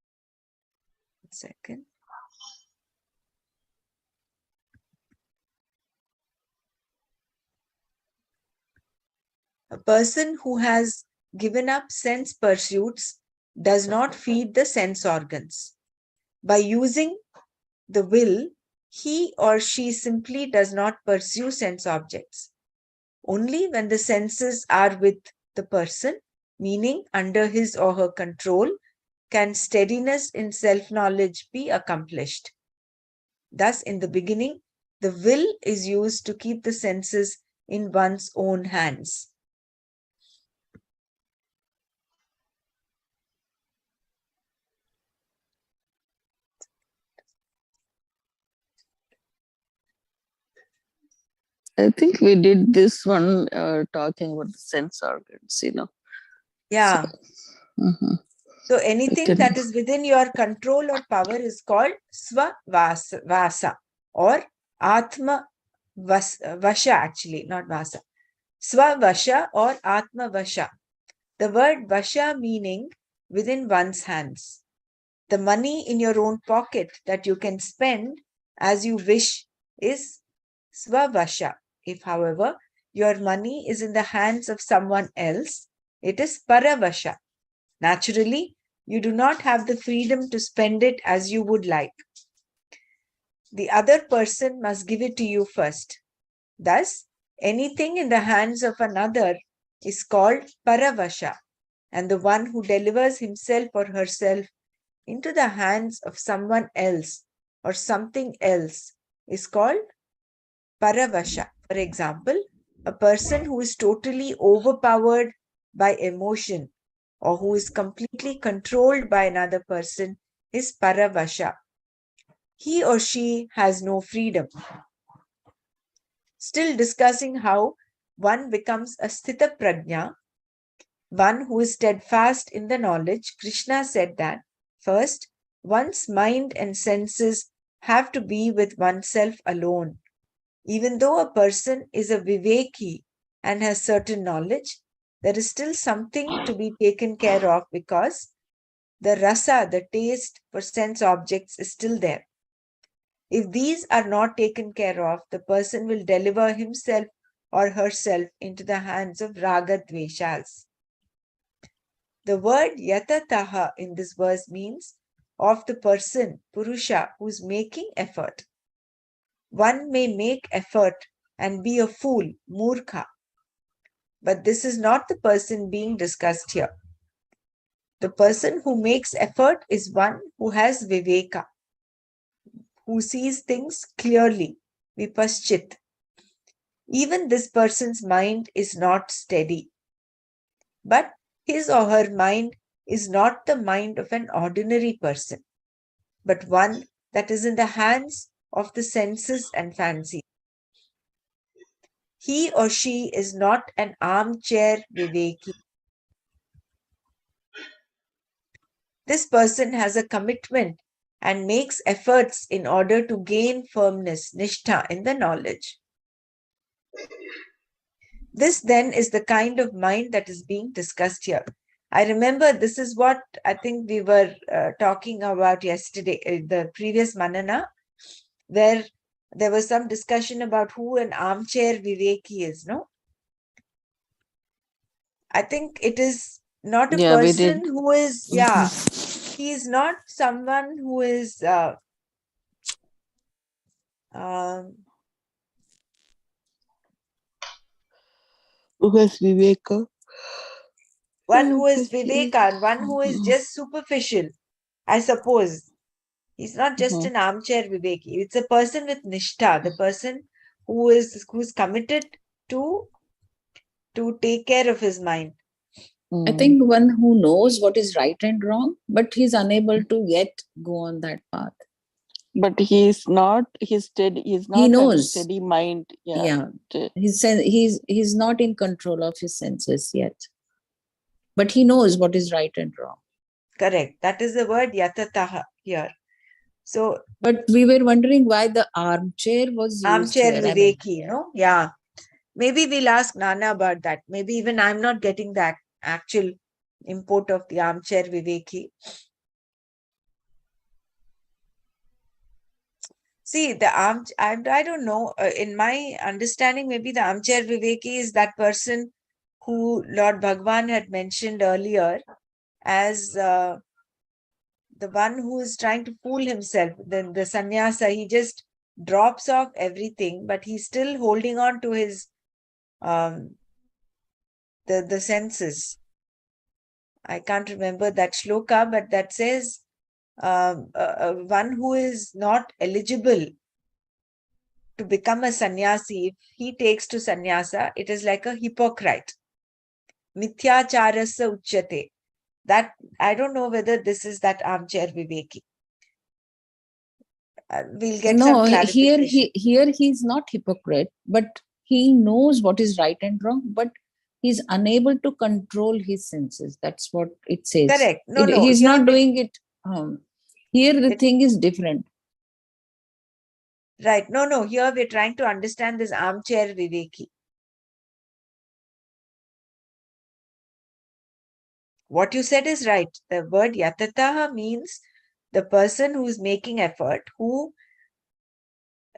Speaker 1: a person who has given up sense pursuits does not feed the sense organs. By using the will, he or she simply does not pursue sense objects. Only when the senses are with the person, meaning under his or her control, can steadiness in self-knowledge be accomplished. Thus, in the beginning, the will is used to keep the senses in one's own hands.
Speaker 2: I think we did this one talking about the sense organs,
Speaker 1: Yeah.
Speaker 2: Mhm.
Speaker 1: So anything that is within your control or power is called Swa-Vasa or Atma Vasha, actually, not Vasa. Swa-Vasha or Atma Vasha. The word Vasha meaning within one's hands. The money in your own pocket that you can spend as you wish is Swa-Vasha. If, however, your money is in the hands of someone else, it is Paravasha. Naturally, you do not have the freedom to spend it as you would like. The other person must give it to you first. Thus, anything in the hands of another is called Paravasha, and the one who delivers himself or herself into the hands of someone else or something else is called Paravasha. For example, a person who is totally overpowered by emotion or who is completely controlled by another person is Paravasha. He or she has no freedom. Still discussing how one becomes a Sthita Prajna, one who is steadfast in the knowledge, Krishna said that first, one's mind and senses have to be with oneself alone. Even though a person is a Viveki and has certain knowledge, there is still something to be taken care of because the rasa, the taste for sense objects, is still there. If these are not taken care of, the person will deliver himself or herself into the hands of raga dveshas. The word yatataha in this verse means of the person, Purusha, who is making effort. One may make effort and be a fool, murkha. But this is not the person being discussed here. The person who makes effort is one who has viveka, who sees things clearly, vipaschit. Even this person's mind is not steady. But his or her mind is not the mind of an ordinary person, but one that is in the hands of the senses and fancies. He or she is not an armchair viveki. This person has a commitment and makes efforts in order to gain firmness, nishtha, in the knowledge. This then is the kind of mind that is being discussed here. I remember this is what I think we were talking about yesterday, the previous Manana, where there was some discussion about who an armchair Viveki is, no? I think it is not a
Speaker 2: Yeah, we
Speaker 1: person
Speaker 2: did.
Speaker 1: who is, he is not someone who is
Speaker 2: Who has Viveka?
Speaker 1: one who is Viveka and one who is just superficial, I suppose. He's not just an armchair Viveki. It's a person with nishtha, the person who's committed to take care of his mind.
Speaker 4: I think one who knows what is right and wrong, but he's unable to yet go on that path.
Speaker 2: But he's not steady. He's
Speaker 4: He
Speaker 2: not having
Speaker 4: knows.
Speaker 2: steady mind.
Speaker 4: Yeah.
Speaker 2: To-
Speaker 4: He's not in control of his senses yet. But he knows what is right and wrong.
Speaker 1: Correct. That is the word yatataha here. So
Speaker 4: But we were wondering why the armchair was used
Speaker 1: armchair
Speaker 4: here. I mean,
Speaker 1: viveki, no? Yeah. Maybe we'll ask Nana about that. Maybe even I'm not getting that actual import of the armchair viveki. See, the I don't know. In my understanding, maybe the armchair viveki is that person who Lord Bhagwan had mentioned earlier as the one who is trying to fool himself. Then the sannyasa, he just drops off everything, but he's still holding on to his the senses. I can't remember that shloka, but that says one who is not eligible to become a sannyasi, if he takes to sannyasa, it is like a hypocrite. Mithyacharasya uchyate. That I don't know whether this is that armchair viveki. We'll get some
Speaker 4: no,
Speaker 1: clarification.
Speaker 4: here he's not hypocrite, but he knows what is right and wrong, but he's unable to control his senses. That's what it says.
Speaker 1: Correct. No,
Speaker 4: He's
Speaker 1: here
Speaker 4: not doing it. Here the
Speaker 1: it-
Speaker 4: thing is different.
Speaker 1: Right. No. Here we're trying to understand this armchair viveki. What you said is right. The word yatataha means the person who's making effort, who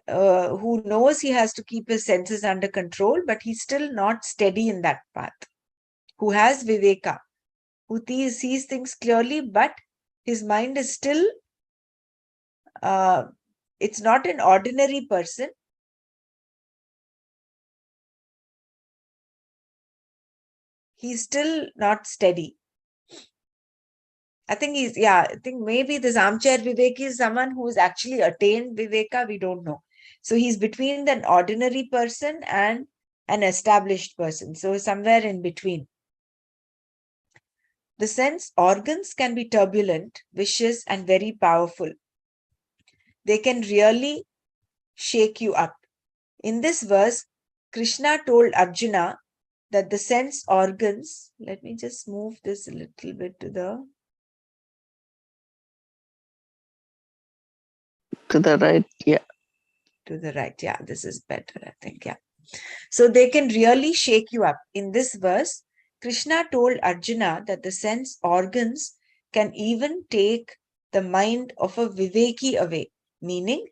Speaker 1: knows he has to keep his senses under control, but he's still not steady in that path. Who has viveka, who sees things clearly, but his mind is still, it's not an ordinary person. He's still not steady. I think I think maybe this armchair viveki is someone who's actually attained viveka, we don't know. So he's between an ordinary person and an established person. So somewhere in between. The sense organs can be turbulent, vicious, and very powerful. They can really shake you up. In this verse, Krishna told Arjuna that the sense organs, let me just move this a little bit to the
Speaker 2: right. Yeah.
Speaker 1: To the right. Yeah, this is better, I think. Yeah. So they can really shake you up. In this verse, Krishna told Arjuna that the sense organs can even take the mind of a viveki away, meaning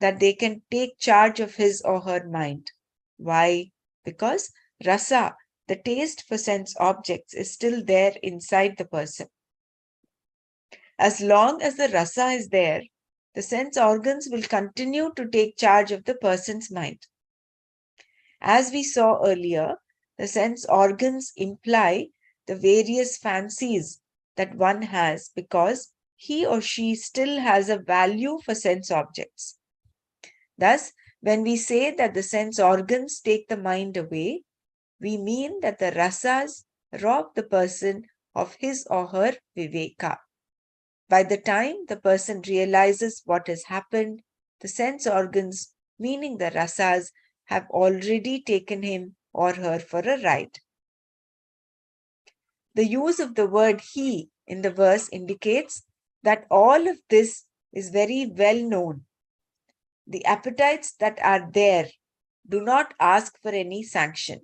Speaker 1: that they can take charge of his or her mind. Why? Because rasa, the taste for sense objects, is still there inside the person. As long as the rasa is there, the sense organs will continue to take charge of the person's mind. As we saw earlier, the sense organs imply the various fancies that one has because he or she still has a value for sense objects. Thus, when we say that the sense organs take the mind away, we mean that the rasas rob the person of his or her viveka. By the time the person realizes what has happened, the sense organs, meaning the rasas, have already taken him or her for a ride. The use of the word he in the verse indicates that all of this is very well known. The appetites that are there do not ask for any sanction.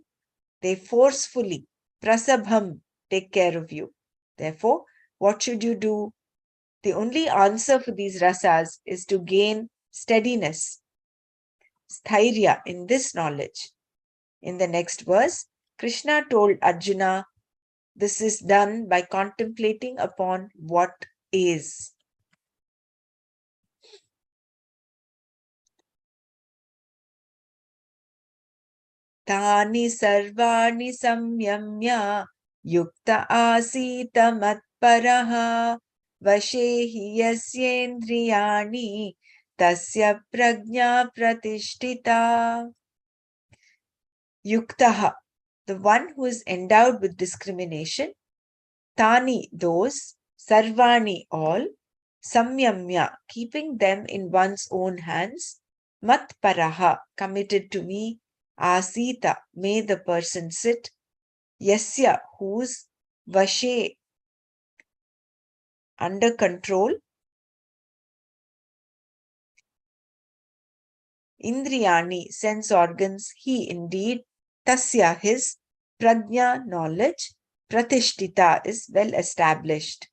Speaker 1: They forcefully, prasabham, take care of you. Therefore, what should you do? The only answer for these rasas is to gain steadiness, sthairya, in this knowledge. In the next verse, Krishna told Arjuna this is done by contemplating upon what is. Tani sarvani samyamya yukta asita matparaha vashe yasyendriyani tasya prajna pratishtita. Yuktaha, the one who is endowed with discrimination, Tani, those, Sarvani, all, Samyamya, keeping them in one's own hands, Matparaha, committed to me, Asita, may the person sit, Yasya, whose, Vashe, under control, Indriyani, sense organs, he indeed, Tasya, his, Prajna, knowledge, Pratishtita, is well established.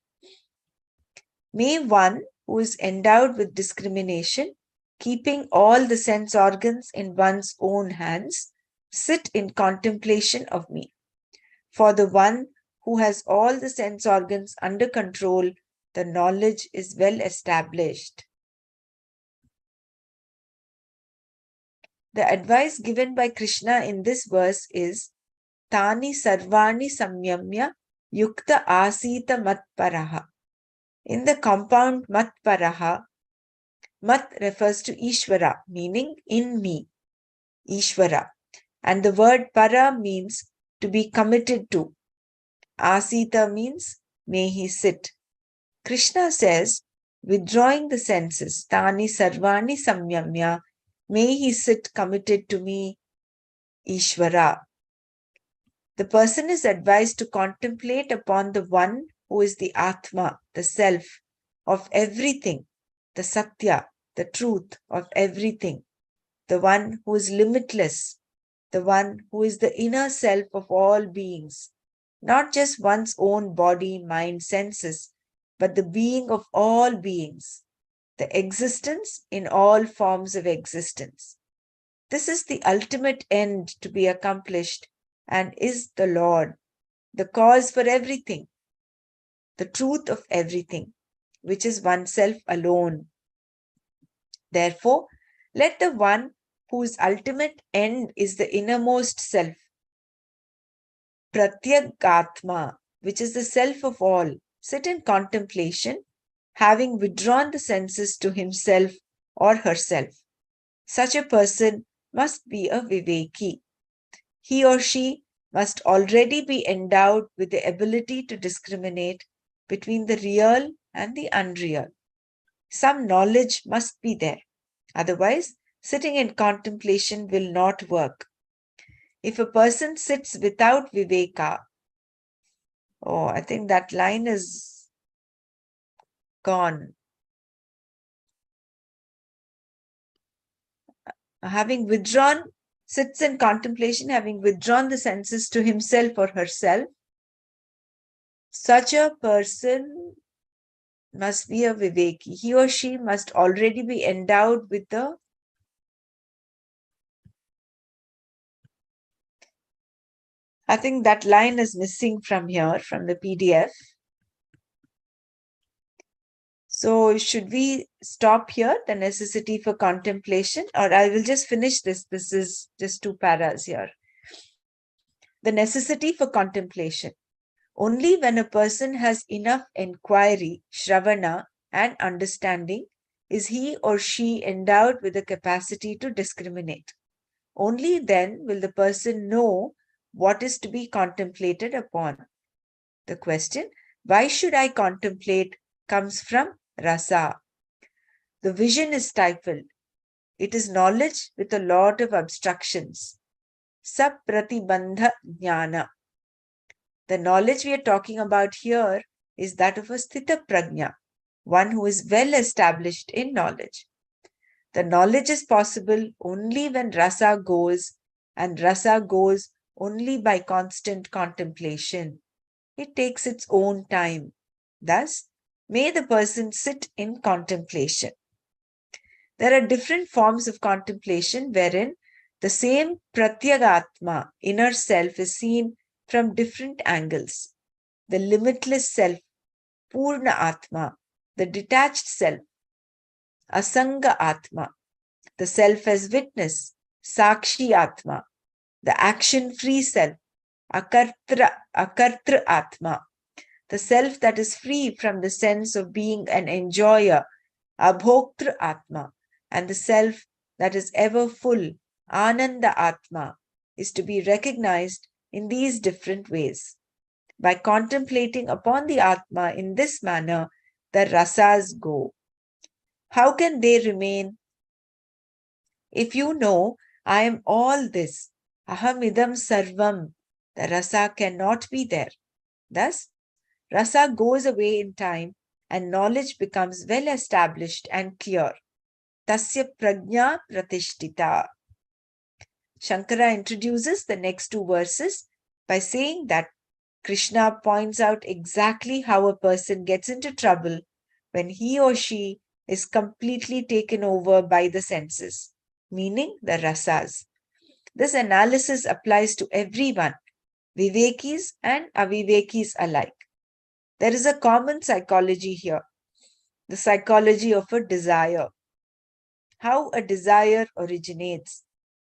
Speaker 1: May one who is endowed with discrimination, keeping all the sense organs in one's own hands, sit in contemplation of me. For the one who has all the sense organs under control, the knowledge is well established. The advice given by Krishna in this verse is Tani sarvani samyamya yukta asita matparaha. In the compound matparaha, mat refers to Ishvara, meaning in me, Ishvara. And the word para means to be committed to. Asita means may he sit. Krishna says, withdrawing the senses, Tani sarvani samyamya, may he sit committed to me, Ishvara. The person is advised to contemplate upon the one who is the Atma, the self of everything, the Satya, the truth of everything, the one who is limitless, the one who is the inner self of all beings, not just one's own body, mind, senses, but the being of all beings, the existence in all forms of existence. This is the ultimate end to be accomplished and is the Lord, the cause for everything, the truth of everything, which is oneself alone. Therefore, let the one whose ultimate end is the innermost self, Pratyagatma, which is the self of all, sit in contemplation, having withdrawn the senses to himself or herself. Such a person must be a Viveki. He or she must already be endowed with the ability to discriminate between the real and the unreal. Some knowledge must be there. Otherwise, sitting in contemplation will not work. If a person sits without Viveka, I think that line is gone. Having withdrawn, sits in contemplation, having withdrawn the senses to himself or herself, such a person must be a Viveki. He or she must already be endowed with the I think that line is missing from here, from the PDF. So should we stop here, the necessity for contemplation, or I will just finish this. This is just 2 paras here. The necessity for contemplation. Only when a person has enough inquiry, shravana, and understanding is he or she endowed with the capacity to discriminate. Only then will the person know what is to be contemplated upon. The question, why should I contemplate, comes from rasa. The vision is stifled. It is knowledge with a lot of obstructions. Sapratibandha jnana. The knowledge we are talking about here is that of a sthita prajna, one who is well established in knowledge. The knowledge is possible only when rasa goes, and rasa goes only by constant contemplation. It takes its own time. Thus, may the person sit in contemplation. There are different forms of contemplation wherein the same pratyagatma, inner self, is seen from different angles. The limitless self, Purna Atma, the detached self, Asanga Atma, the self as witness, Sakshi Atma, the action-free self, Akartra Atma, the self that is free from the sense of being an enjoyer, Abhoktra Atma, and the self that is ever full, Ananda Atma, is to be recognized in these different ways. By contemplating upon the Atma in this manner, the rasas go. How can they remain? If you know, I am all this, aham idam sarvam, the rasa cannot be there. Thus, rasa goes away in time and knowledge becomes well established and clear. Tasya prajna pratishtita. Shankara introduces the next two verses by saying that Krishna points out exactly how a person gets into trouble when he or she is completely taken over by the senses, meaning the rasas. This analysis applies to everyone, Vivekis and Avivekis alike. There is a common psychology here, the psychology of a desire. How a desire originates,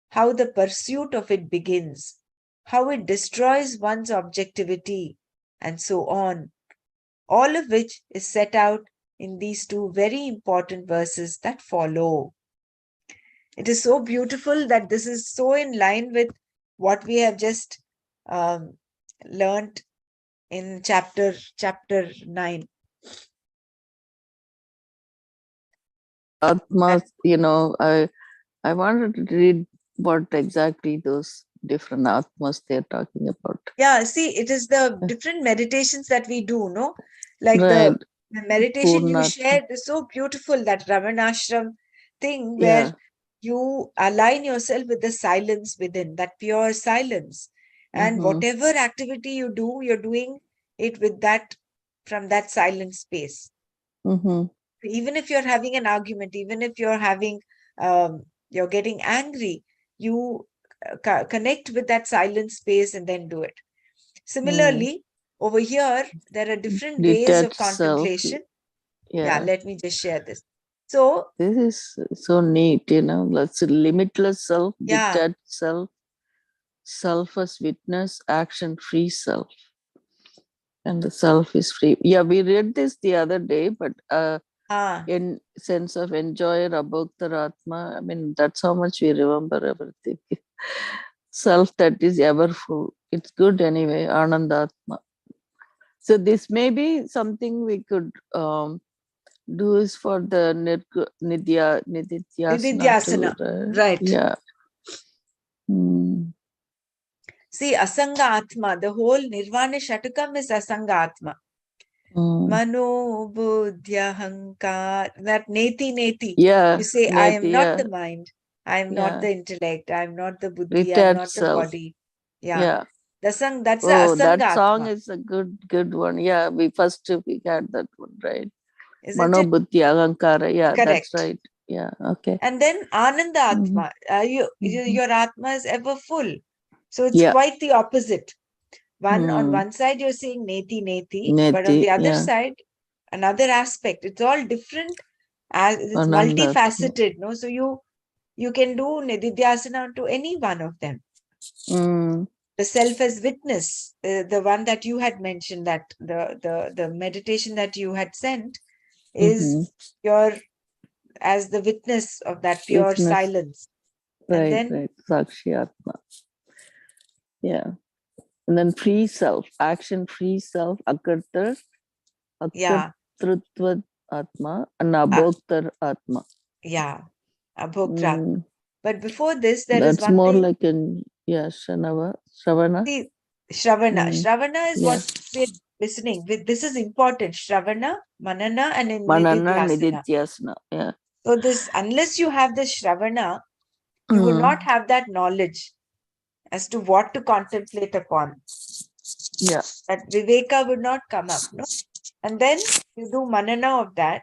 Speaker 1: how the pursuit of it begins, how it destroys one's objectivity, and so on. All of which is set out in these two very important verses that follow. It is so beautiful that this is so in line with what we have just learned in chapter 9.
Speaker 2: Atma, I wanted to read what exactly those different Atmas they're talking about.
Speaker 1: Yeah, see, it is the different meditations that we do, no? Like
Speaker 2: Right.
Speaker 1: the meditation you
Speaker 2: Purnatma.
Speaker 1: shared is so beautiful, that Ramanashram thing
Speaker 2: Yeah.
Speaker 1: where you align yourself with the silence within, that pure silence. And
Speaker 2: Mhm.
Speaker 1: whatever activity you do, you're doing it with that, from that silent space.
Speaker 2: Mhm.
Speaker 1: Even if you're having an argument, even if you're having, you're getting angry, you connect with that silent space and then do it. Similarly, over here, there are different ways of
Speaker 2: Detached self.
Speaker 1: contemplation. Yeah,
Speaker 2: Yeah.
Speaker 1: let me just share this. So,
Speaker 2: This is so neat, That's a limitless self,
Speaker 1: yeah,
Speaker 2: detached self, self as witness, action-free self. And the self is free. Yeah, we read this the other day, but in sense of enjoyer, abhoktar atma, I mean, that's how much we remember everything. Self that is ever full. It's good anyway, anandatma. So this may be something we could do is for the nididhyasana too,
Speaker 1: Nididhyasana, right.
Speaker 2: Yeah.
Speaker 1: See, Asanga Atma, the whole Nirvana Shatakam is Asanga Atma. Mano Buddhya Hankar, that neti.
Speaker 2: Yeah.
Speaker 1: You say, I am not
Speaker 2: Yeah.
Speaker 1: the mind, I am not the intellect, I am not the buddhi, I am
Speaker 2: Detached
Speaker 1: not the
Speaker 2: self.
Speaker 1: body. Yeah. That's the
Speaker 2: Oh,
Speaker 1: Asanga
Speaker 2: that song
Speaker 1: Atma.
Speaker 2: is a good one. Yeah, we had that one, right?
Speaker 1: Isn't
Speaker 2: Mano
Speaker 1: it?
Speaker 2: Buddhi Ahankara. Yeah,
Speaker 1: Correct.
Speaker 2: that's right. Yeah, okay.
Speaker 1: And then Ananda Atma, your Atma is ever full. So it's quite the opposite. On one side, you're saying neti, but on the other side, another aspect. It's all different. It's multifaceted, no? So you can do nididhyasana to any one of them. The self as witness, the one that you had mentioned, that the meditation that you had sent is your as the witness of that pure silence. And then
Speaker 2: Right. Sakshi Atma. Yeah. And then free self, action free self, akartar, akartrutva Atma, and abhoktar Atma.
Speaker 1: Yeah, abhoktra. But before this, there is
Speaker 2: That's
Speaker 1: one
Speaker 2: more
Speaker 1: thing.
Speaker 2: like in Shravana.
Speaker 1: See, Shravana. Shravana is what we're listening with. This is important. Shravana, Manana, and
Speaker 2: Nididhyasana. Yeah.
Speaker 1: So this, unless you have this Shravana, you will not have that knowledge as to what to contemplate upon.
Speaker 2: Yeah.
Speaker 1: That Viveka would not come up, no? And then you do Manana of that.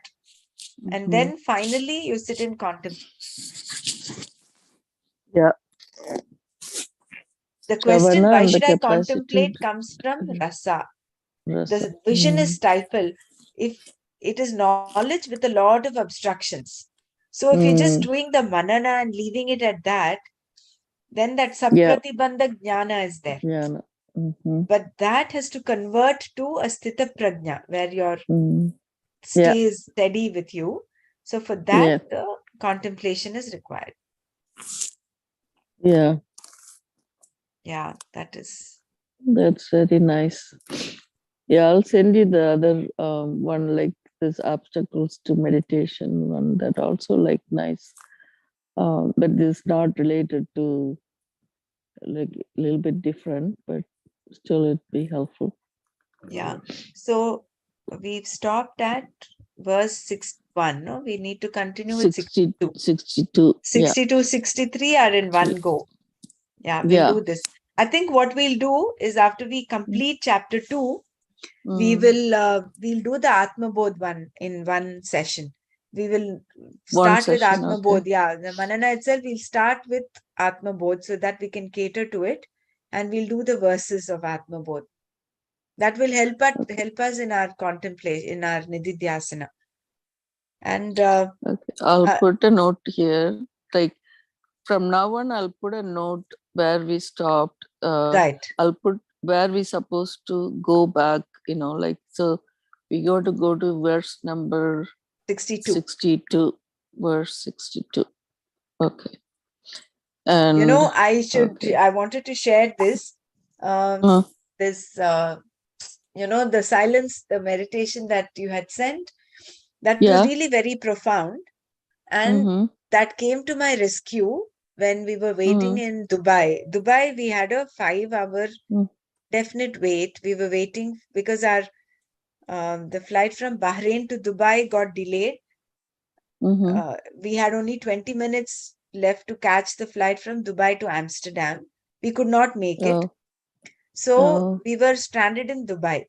Speaker 1: And then finally you sit in contemplation.
Speaker 2: Yeah.
Speaker 1: The question,
Speaker 2: Shravana
Speaker 1: why
Speaker 2: and the
Speaker 1: should I
Speaker 2: capacity.
Speaker 1: contemplate, comes from rasa. The vision is stifled if it is knowledge with a lot of abstractions. So if you're just doing the manana and leaving it at that, then that sapratibandha jnana is there. But that has to convert to a sthita prajna, where your stay is steady with you. So for that, the contemplation is required.
Speaker 2: Yeah.
Speaker 1: Yeah, that is.
Speaker 2: That's very nice. Yeah, I'll send you the other one, like this obstacles to meditation one, that also like nice. But this is not related to, like a little bit different, but still it'd be helpful.
Speaker 1: Yeah. So we've stopped at verse 6:1. No, we need to continue with
Speaker 2: 60,
Speaker 1: 62.
Speaker 2: 62. Yeah.
Speaker 1: 62, 63 are in one go. Yeah, we'll
Speaker 2: Yeah.
Speaker 1: do this. I think what we'll do is after we complete chapter 2, we
Speaker 2: Mm.
Speaker 1: will we'll do the Atma Bodh one in one session. We will
Speaker 2: One
Speaker 1: start with
Speaker 2: session,
Speaker 1: Atma
Speaker 2: okay.
Speaker 1: Bodh. Yeah, the Manana itself, we'll start with Atma Bodh so that we can cater to it, and we'll do the verses of Atma Bodh. That will help us in our contemplation, in our Nididhyasana. And
Speaker 2: Okay. I'll
Speaker 1: uh,
Speaker 2: put a note here. Like from now on, I'll put a note where we stopped.
Speaker 1: right,
Speaker 2: I'll put where we supposed to go back, like, so we go to verse number
Speaker 1: 62.
Speaker 2: 62, verse 62. Okay. And okay.
Speaker 1: I wanted to share this.
Speaker 2: Uh,
Speaker 1: This, the silence, the meditation that you had sent, that was
Speaker 2: yeah.
Speaker 1: really very profound. And
Speaker 2: Mm-hmm.
Speaker 1: that came to my rescue when we were waiting in Dubai. Dubai, we had a 5-hour definite wait. We were waiting because the flight from Bahrain to Dubai got delayed.
Speaker 2: Mm-hmm.
Speaker 1: We had only 20 minutes left to catch the flight from Dubai to Amsterdam. We could not make it.
Speaker 2: Oh.
Speaker 1: So
Speaker 2: Oh.
Speaker 1: we were stranded in Dubai.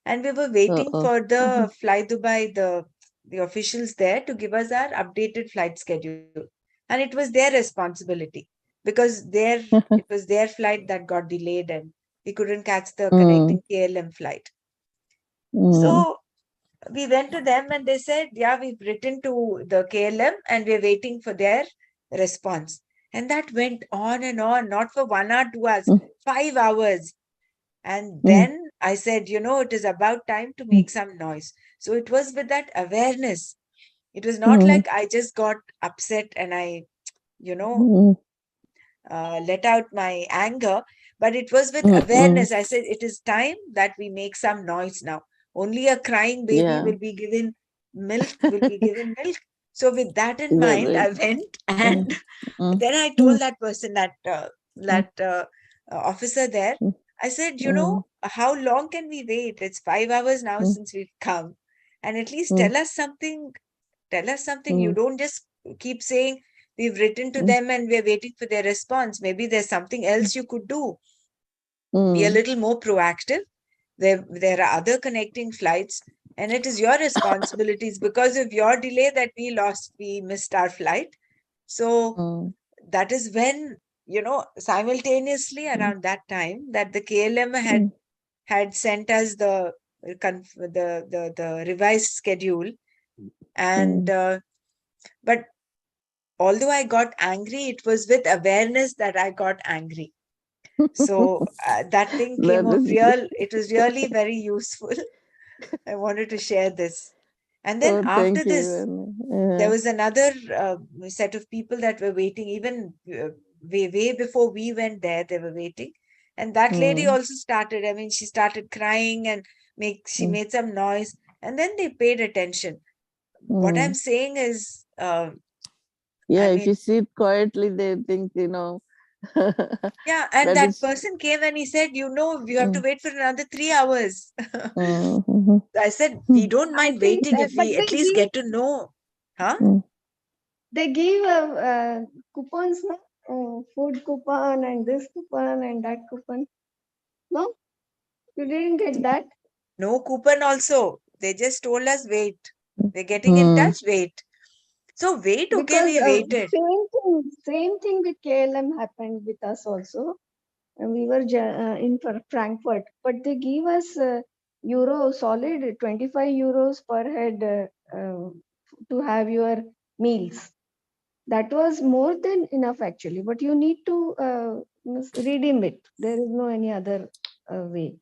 Speaker 1: And we were waiting
Speaker 2: Oh.
Speaker 1: for the Fly Dubai, the officials there to give us our updated flight schedule. And it was their responsibility because it was their flight that got delayed and we couldn't catch the connecting KLM flight. So we went to them and they said, yeah, we've written to the KLM and we're waiting for their response. And that went on and on, not for 1 hour, 2 hours, 5 hours. And then I said, it is about time to make some noise. So it was with that awareness. It was not like I just got upset and I, let out my anger, but it was with awareness. I said, it is time that we make some noise now. Only a crying baby
Speaker 2: Yeah.
Speaker 1: will be given milk. So with that in mind,
Speaker 2: Very.
Speaker 1: I went and then I told that person, that officer there, I said, how long can we wait? It's 5 hours now since we've come. And at least tell us something. Tell us something. You don't just keep saying, we've written to them and we're waiting for their response. Maybe there's something else you could do. Be a little more proactive. There are other connecting flights, and it is your responsibilities because of your delay that we missed our flight. So that is when, simultaneously around that time that the KLM had sent us the revised schedule. And but although I got angry, it was with awareness that I got angry. So that thing came
Speaker 2: That
Speaker 1: of
Speaker 2: is
Speaker 1: it was really very useful. I wanted to share this. And then
Speaker 2: Oh,
Speaker 1: after
Speaker 2: thank
Speaker 1: this,
Speaker 2: you.
Speaker 1: there was another set of people that were waiting, even way before we went there, they were waiting. And that lady also started, she started crying and she made some noise. And then they paid attention. What I'm saying is,
Speaker 2: Yeah,
Speaker 1: I
Speaker 2: if you
Speaker 1: mean,
Speaker 2: sit quietly, they think,
Speaker 1: yeah, and
Speaker 2: that
Speaker 1: that
Speaker 2: is.
Speaker 1: person came and he said, you have to wait for another 3 hours. I said, we don't
Speaker 6: I
Speaker 1: mind
Speaker 6: think,
Speaker 1: waiting if
Speaker 6: but
Speaker 1: we at least get to know. Huh?
Speaker 6: they give coupons, na? Food coupon and this coupon and that coupon. No, you didn't get that.
Speaker 1: No coupon also. They just told us wait. We're getting in touch, wait. So wait, okay,
Speaker 6: Because
Speaker 1: we waited.
Speaker 6: same thing with KLM happened with us also. And we were in Frankfurt, but they give us euro solid 25 euros per head to have your meals. That was more than enough actually, but you need to redeem it. There is no any other way.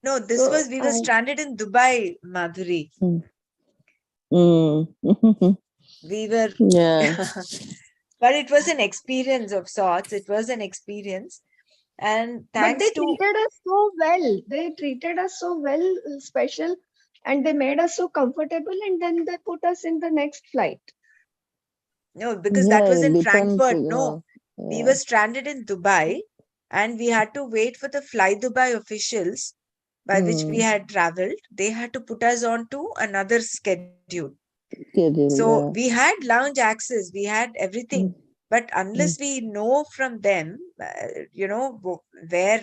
Speaker 1: No,
Speaker 6: So
Speaker 1: we were stranded in Dubai, Madhuri. We were,
Speaker 2: Yeah.
Speaker 1: but it was an experience of sorts. It was an experience. And
Speaker 6: But
Speaker 1: thanks
Speaker 6: they
Speaker 1: to
Speaker 6: treated us so well. They treated us so well, special, and they made us so comfortable, and then they put us in the next flight.
Speaker 1: no, because that
Speaker 2: Yeah,
Speaker 1: was
Speaker 2: it
Speaker 1: in
Speaker 2: depends.
Speaker 1: Frankfurt. No, we were stranded in Dubai, and we had to wait for the Fly Dubai officials by which we had traveled. They had to put us on to another schedule.
Speaker 2: Schedule,
Speaker 1: So
Speaker 2: yeah.
Speaker 1: we had lounge access, we had everything, but unless we know from them,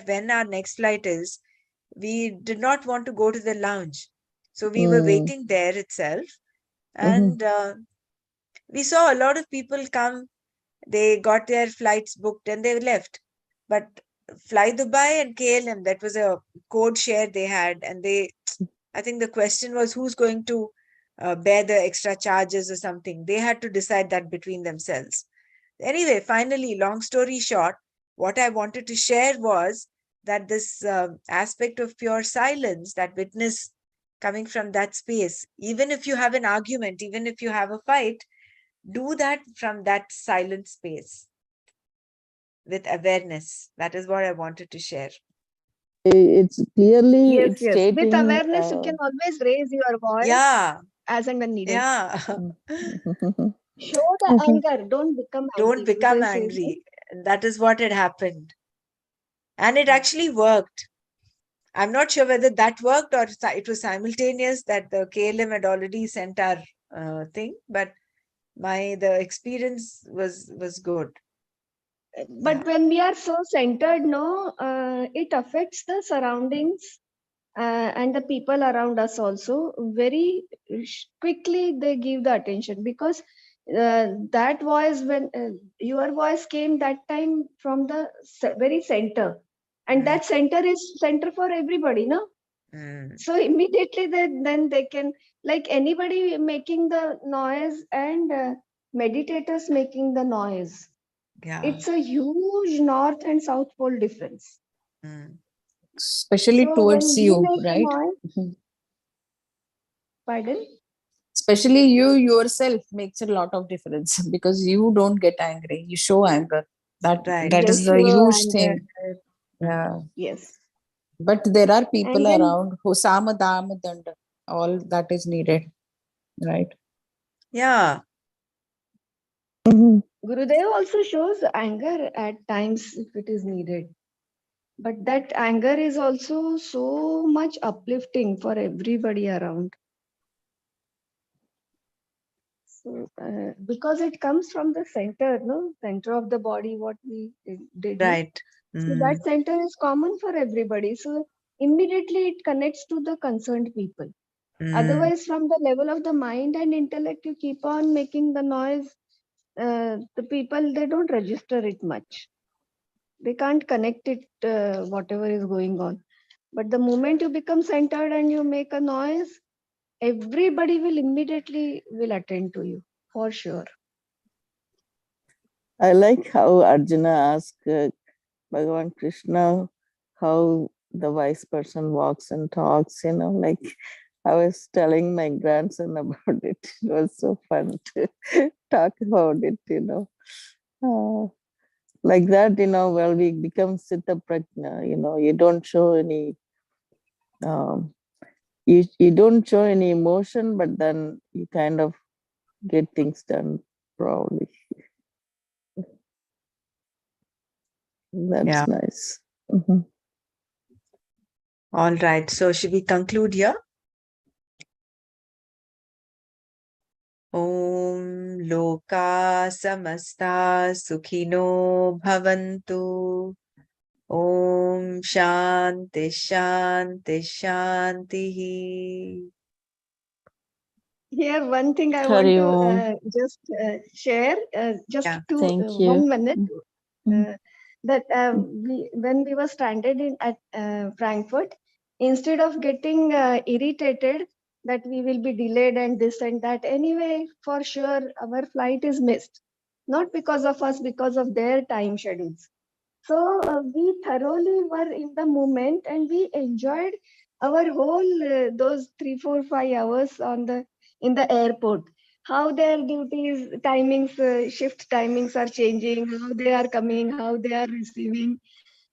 Speaker 1: when our next flight is, we did not want to go to the lounge. So we were waiting there itself, and we saw a lot of people come. They got their flights booked and they left. But Fly Dubai and KLM, that was a code share they had, and I think the question was who's going to bear the extra charges or something. They had to decide that between themselves. Anyway, finally, long story short, what I wanted to share was that this aspect of pure silence, that witness coming from that space, even if you have an argument, even if you have a fight, do that from that silent space with awareness. That is what I wanted to share.
Speaker 2: It's clearly
Speaker 6: Yes,
Speaker 2: it's
Speaker 6: yes. With
Speaker 2: stating.
Speaker 6: awareness, you can always raise your voice
Speaker 1: Yeah,
Speaker 6: as and when needed.
Speaker 1: yeah.
Speaker 6: Show the anger. Don't become
Speaker 1: Don't
Speaker 6: angry.
Speaker 1: become
Speaker 6: Gurudev says,
Speaker 1: angry. And that is what had happened. And it actually worked. I'm not sure whether that worked or it was simultaneous that the KLM had already sent our thing, but the experience was good.
Speaker 6: but
Speaker 1: Yeah.
Speaker 6: when we are so centered, no, it affects the surroundings and the people around us also. Very quickly they give the attention, because that voice, when your voice came that time from the very center, and that center is center for everybody, no. So immediately then they can, like anybody making the noise, and meditators making the noise,
Speaker 1: Yeah.
Speaker 6: it's a huge north and south pole difference.
Speaker 4: Especially
Speaker 6: So
Speaker 4: towards
Speaker 6: when we
Speaker 4: you,
Speaker 6: make a
Speaker 4: right?
Speaker 6: noise, pardon?
Speaker 4: Especially you yourself makes a lot of difference because you don't get angry. You show anger. That
Speaker 1: Right.
Speaker 4: that
Speaker 6: Yes,
Speaker 4: is a
Speaker 6: sure,
Speaker 4: huge
Speaker 6: and
Speaker 4: thing. Yeah.
Speaker 6: yes.
Speaker 4: But there are people
Speaker 6: And then
Speaker 4: around who sama dama danda. All that is needed, right?
Speaker 1: Yeah.
Speaker 6: Gurudev also shows anger at times if it is needed. But that anger is also so much uplifting for everybody around. So, because it comes from the center, no? Center of the body, what we did. No?
Speaker 1: Right.
Speaker 6: So that center is common for everybody. So immediately it connects to the concerned people. Otherwise, from the level of the mind and intellect, you keep on making the noise. The people, they don't register it much. They can't connect it, whatever is going on. But the moment you become centered and you make a noise, everybody will immediately will attend to you, for sure.
Speaker 2: I like how Arjuna asked Bhagavan Krishna how the wise person walks and talks, like I was telling my grandson about it. It was so fun to talk about it, like that, well, we become Siddha Prajna, you don't show any, you don't show any emotion, but then you kind of get things done probably. That's
Speaker 1: Yeah.
Speaker 2: nice. Mhm.
Speaker 1: All right. So should we conclude here? Om Loka Samasta Sukhino Bhavantu. Om Shanti Shanti Shanti.
Speaker 6: Here, one thing I want
Speaker 2: Hari
Speaker 6: to
Speaker 2: Om.
Speaker 6: just share, just
Speaker 1: Yeah.
Speaker 6: to
Speaker 2: Thank
Speaker 6: 1
Speaker 2: you.
Speaker 6: minute,
Speaker 2: Mm.
Speaker 6: that when we were stranded at Frankfurt, instead of getting irritated that we will be delayed and this and that, anyway, for sure, our flight is missed. Not because of us, because of their time schedules. So we thoroughly were in the moment, and we enjoyed our whole those 3, 4, 5 hours in the airport. How their duties timings, shift timings are changing, how they are coming, how they are receiving.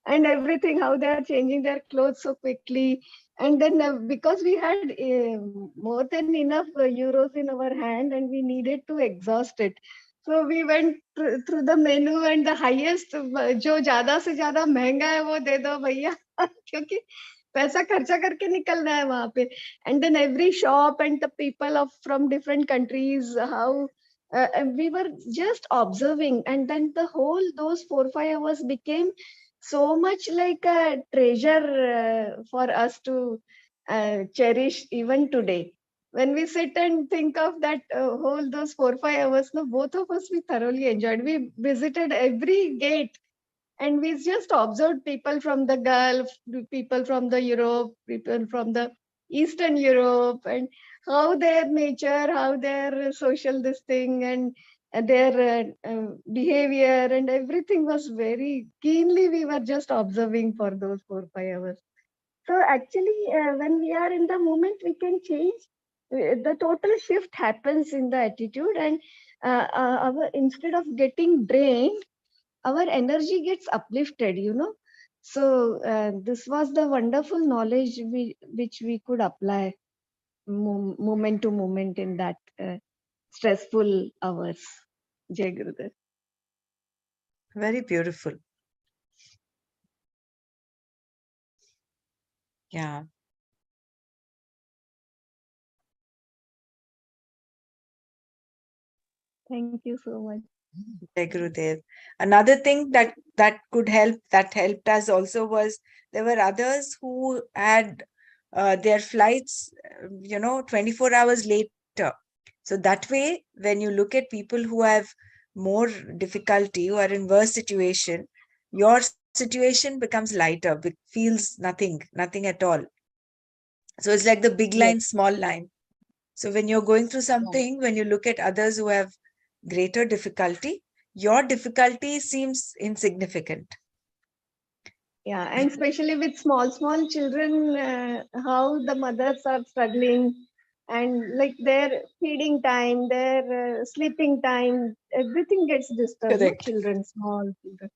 Speaker 6: and everything, how they are changing their clothes so quickly. And then because we had more than enough euros in our hand and we needed to exhaust it. So we went through the menu and the highest, जो ज़्यादा से ज़्यादा महंगा है वो दे दो भैया क्योंकि पैसा खर्चा करके निकलना है वहाँ पे. And then every shop and the people of from different countries, how we were just observing, and then the whole those 4-5 hours became so much like a treasure for us to cherish even today. When we sit and think of that whole those 4-5 hours, no, both of us, we thoroughly enjoyed. We visited every gate and we just observed people from the Gulf, people from the Europe, people from the Eastern Europe, and how their nature, how their social this thing, and their behavior and everything was very keenly. We were just observing for those 4-5 hours. So actually, when we are in the moment, we can change. The total shift happens in the attitude, and instead of getting drained, our energy gets uplifted, So this was the wonderful knowledge which we could apply moment to moment in that stressful hours. Jai Gurudev.
Speaker 1: Very beautiful. Yeah.
Speaker 6: Thank you so much.
Speaker 1: Jai Gurudev. Another thing that could help, that helped us also, was there were others who had their flights, 24 hours later. So that way, when you look at people who have more difficulty, who are in worse situation, your situation becomes lighter, feels nothing at all. So it's like the big line, small line. So when you're going through something, when you look at others who have greater difficulty, your difficulty seems insignificant.
Speaker 6: Yeah, and especially with small children, how the mothers are struggling, and like their feeding time, their sleeping time, everything gets disturbed.
Speaker 1: Correct.
Speaker 6: Children, small children.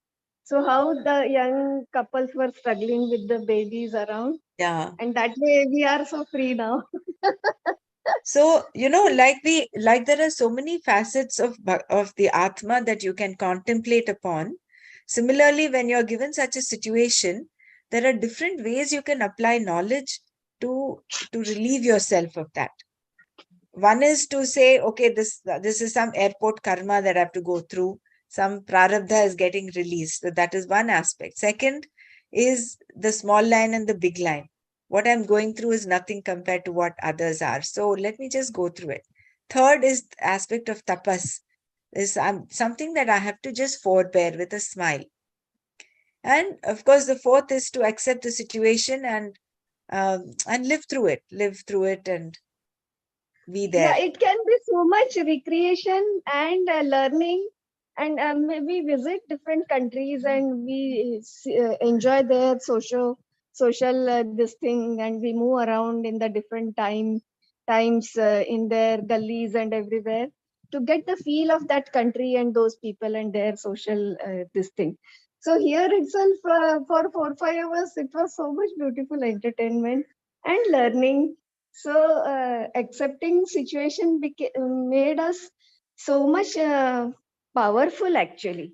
Speaker 6: So how the young couples were struggling with the babies around.
Speaker 1: Yeah.
Speaker 6: And that way we are so free now.
Speaker 1: So, like there are so many facets of the Atma that you can contemplate upon. Similarly, when you're given such a situation, there are different ways you can apply knowledge to relieve yourself of that. One is to say, okay, this is some airport karma that I have to go through. Some prarabdha is getting released. So that is one aspect. Second is the small line and the big line. What I'm going through is nothing compared to what others are. So let me just go through it. Third is the aspect of tapas. Is something that I have to just forbear with a smile. And of course, the fourth is to accept the situation and live through it and be there.
Speaker 6: Yeah, it can be so much recreation and learning, and we visit different countries and we enjoy their social this thing, and we move around in the different times in their gullies and everywhere to get the feel of that country and those people and their social this thing. So here itself, for 4-5 hours, it was so much beautiful entertainment and learning. So accepting situation made us so much powerful. Actually,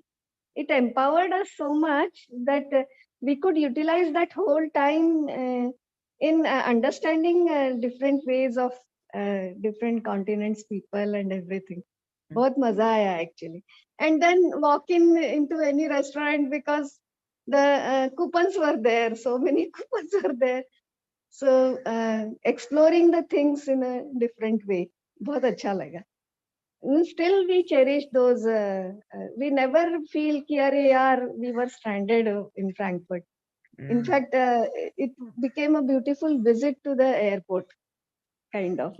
Speaker 6: it empowered us so much that we could utilize that whole time in understanding different ways of different continents, people, and everything. बहुत मजा आया actually. And then walk into any restaurant because the coupons were there. So many coupons were there. So exploring the things in a different way, बहुत अच्छा लगा. Still we cherish those. We never feel कि अरे यार we were stranded in Frankfurt. In fact, it became a beautiful visit to the airport, kind of.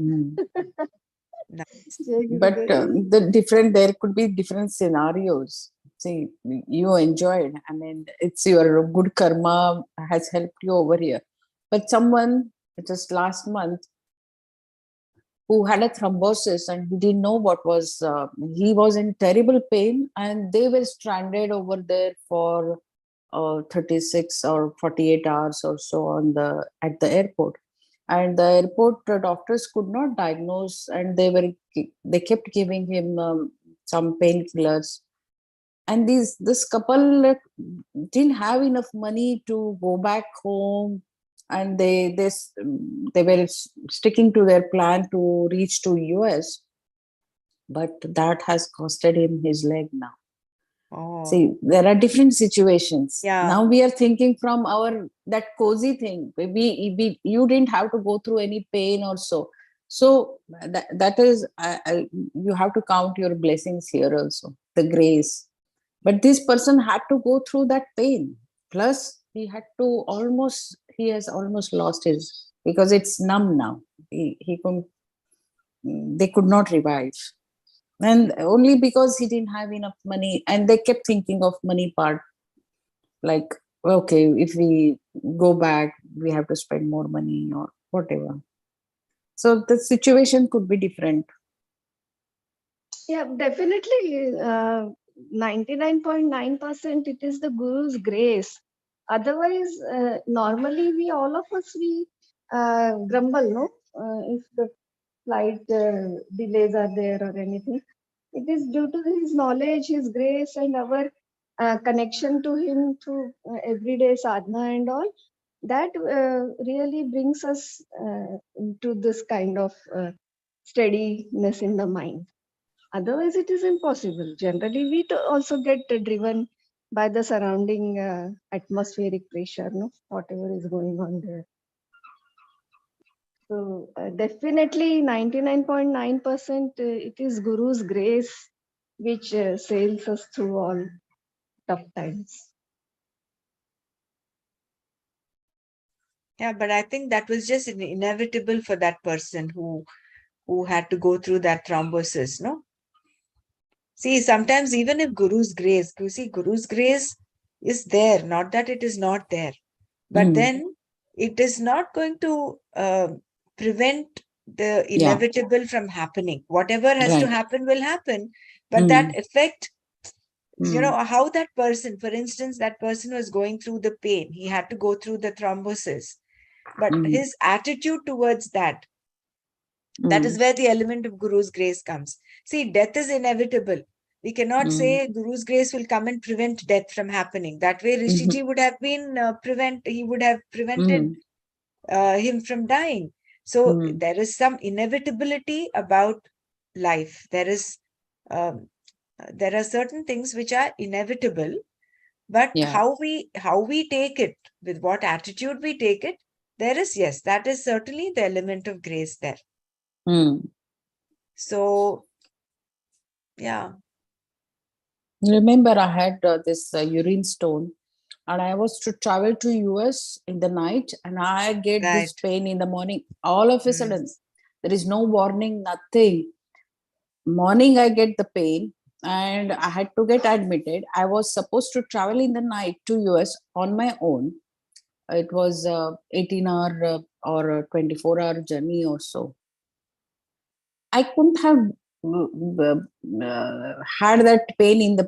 Speaker 1: Nice.
Speaker 4: But there could be different scenarios. See, you enjoyed. I mean, it's your good karma has helped you over here. But someone just last month who had a thrombosis and he didn't know what was, he was in terrible pain and they were stranded over there for 36 or 48 hours or so at the airport, and the airport doctors could not diagnose, and they kept giving him some painkillers. And this couple didn't have enough money to go back home, and they were sticking to their plan to reach to US, but that has costed him his leg now.
Speaker 1: Oh,
Speaker 4: See, there are different situations.
Speaker 1: yeah.
Speaker 4: Now we are thinking from that cozy thing. You didn't have to go through any pain or so. So that is, you have to count your blessings here also, the grace. But this person had to go through that pain. Plus, he has almost lost his, because it's numb now. They could not revive. And only because he didn't have enough money, and they kept thinking of money part, like, okay, if we go back, we have to spend more money or whatever. So the situation could be different.
Speaker 6: Yeah, definitely. 99.9% it is the Guru's grace. Otherwise, normally all of us, we grumble, no? If the flight delays are there or anything. It is due to his knowledge, his grace, and our connection to him through everyday sadhana and all. That really brings us into this kind of steadiness in the mind. Otherwise, it is impossible. Generally, we also get driven by the surrounding atmospheric pressure, no, whatever is going on there. So definitely 99.9% it is Guru's grace which sails us through all tough times.
Speaker 1: Yeah, but I think that was just inevitable for that person who had to go through that thrombosis, no? See, sometimes even if Guru's grace, Guru's grace is there, not that it is not there. But then it is not going to prevent the
Speaker 4: Yeah,
Speaker 1: inevitable from happening. Whatever has to
Speaker 4: right.
Speaker 1: happen will happen. But that effect, how that person, for instance, that person was going through the pain. He had to go through the thrombosis. But his attitude towards that is where the element of Guru's grace comes. See, death is inevitable. We cannot say Guru's grace will come and prevent death from happening. That way, Rishiji would have been he would have prevented him from dying. So there is some inevitability about life. There are certain things which are inevitable, but
Speaker 4: Yeah.
Speaker 1: how we take it, with what attitude we take it, that is certainly the element of grace there. So, yeah.
Speaker 4: Remember, I had this urine stone, and I was to travel to US in the night, and I get this
Speaker 1: Right.
Speaker 4: pain in the morning. All of a sudden, there is no warning, nothing. Morning, I get the pain, and I had to get admitted. I was supposed to travel in the night to US on my own. It was 18-hour or a 24-hour journey or so. I couldn't have had that pain in the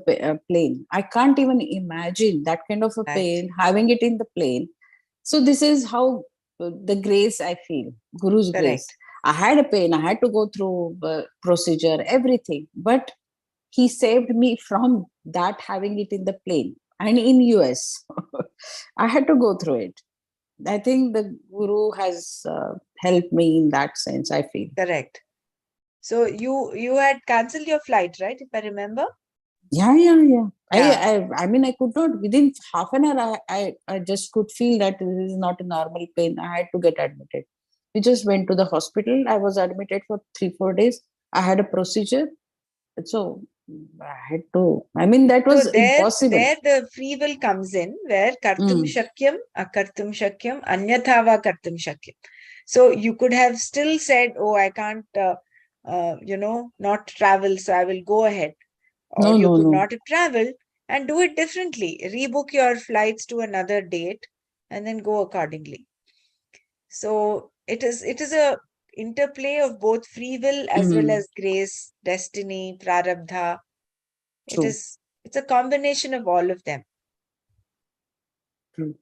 Speaker 4: plane. I can't even imagine that kind of a pain, having it in the plane. So this is how the grace I feel, Guru's grace. I had a pain. I had to go through procedure, everything. But he saved me from that, having it in the plane. And in US, I had to go through it. I think the Guru has helped me in that sense, I feel.
Speaker 1: Correct. So you had cancelled your flight, right? If I remember.
Speaker 4: Yeah. I mean, I could not, within half an hour, I just could feel that this is not a normal pain. I had to get admitted. We just went to the hospital. I was admitted for 3-4 days. I had a procedure. So I had to, I mean, that was impossible.
Speaker 1: There the free will comes in, where kartum shakyam, akartum shakyam, anyathava kartum shakyam. So you could have still said, oh, I can't, not travel, so I will go ahead. Or you could not have traveled and do it differently. Rebook your flights to another date and then go accordingly. So it is a interplay of both free will as well as grace, destiny, prarabdha. It's a combination of all of them.
Speaker 2: True.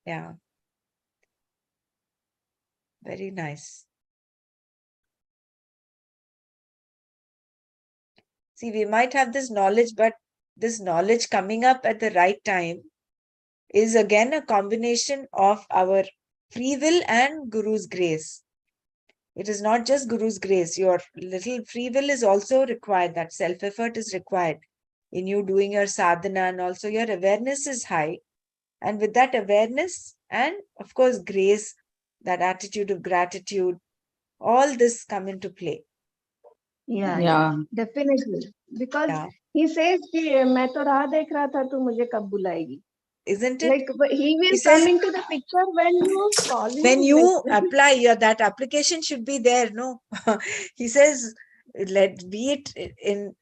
Speaker 1: Yeah. Very nice. See, we might have this knowledge, but this knowledge coming up at the right time is again a combination of our free will and Guru's grace. It is not just Guru's grace. Your little free will is also required. That self-effort is required in you doing your sadhana, and also your awareness is high. And with that awareness and, of course, grace, that attitude of gratitude, all this come into play.
Speaker 6: Yeah, definitely. Because he says कि मैं तो राह देख रहा था तू मुझे कब बुलाएगी.
Speaker 1: Isn't it?
Speaker 6: Like he will
Speaker 1: He
Speaker 6: come
Speaker 1: says,
Speaker 6: into the picture when you call him.
Speaker 1: when you
Speaker 6: like-
Speaker 1: apply that application should be there. No, he says, let be it in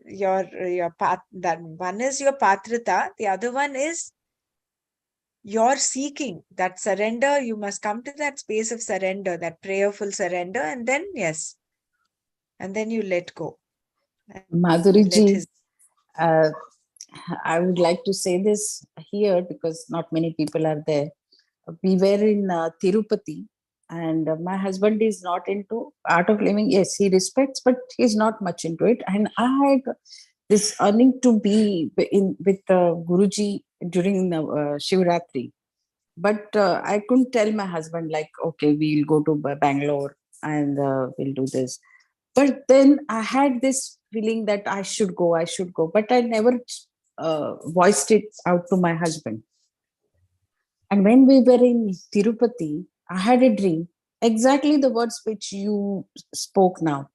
Speaker 1: your path. That one is your patrata, the other one is your seeking, that surrender. You must come to that space of surrender, that prayerful surrender, and then yes, and then you let go.
Speaker 4: Madhuriji, I would like to say this here because not many people are there. We were in Tirupati, and my husband is not into art of living. Yes, he respects, but he's not much into it. And I had this earning to be in with Guruji during Shivratri. But I couldn't tell my husband, like, okay, we'll go to Bangalore and we'll do this. But then I had this feeling that I should go, but I never voiced it out to my husband. And when we were in Tirupati, I had a dream, exactly the words which you spoke now.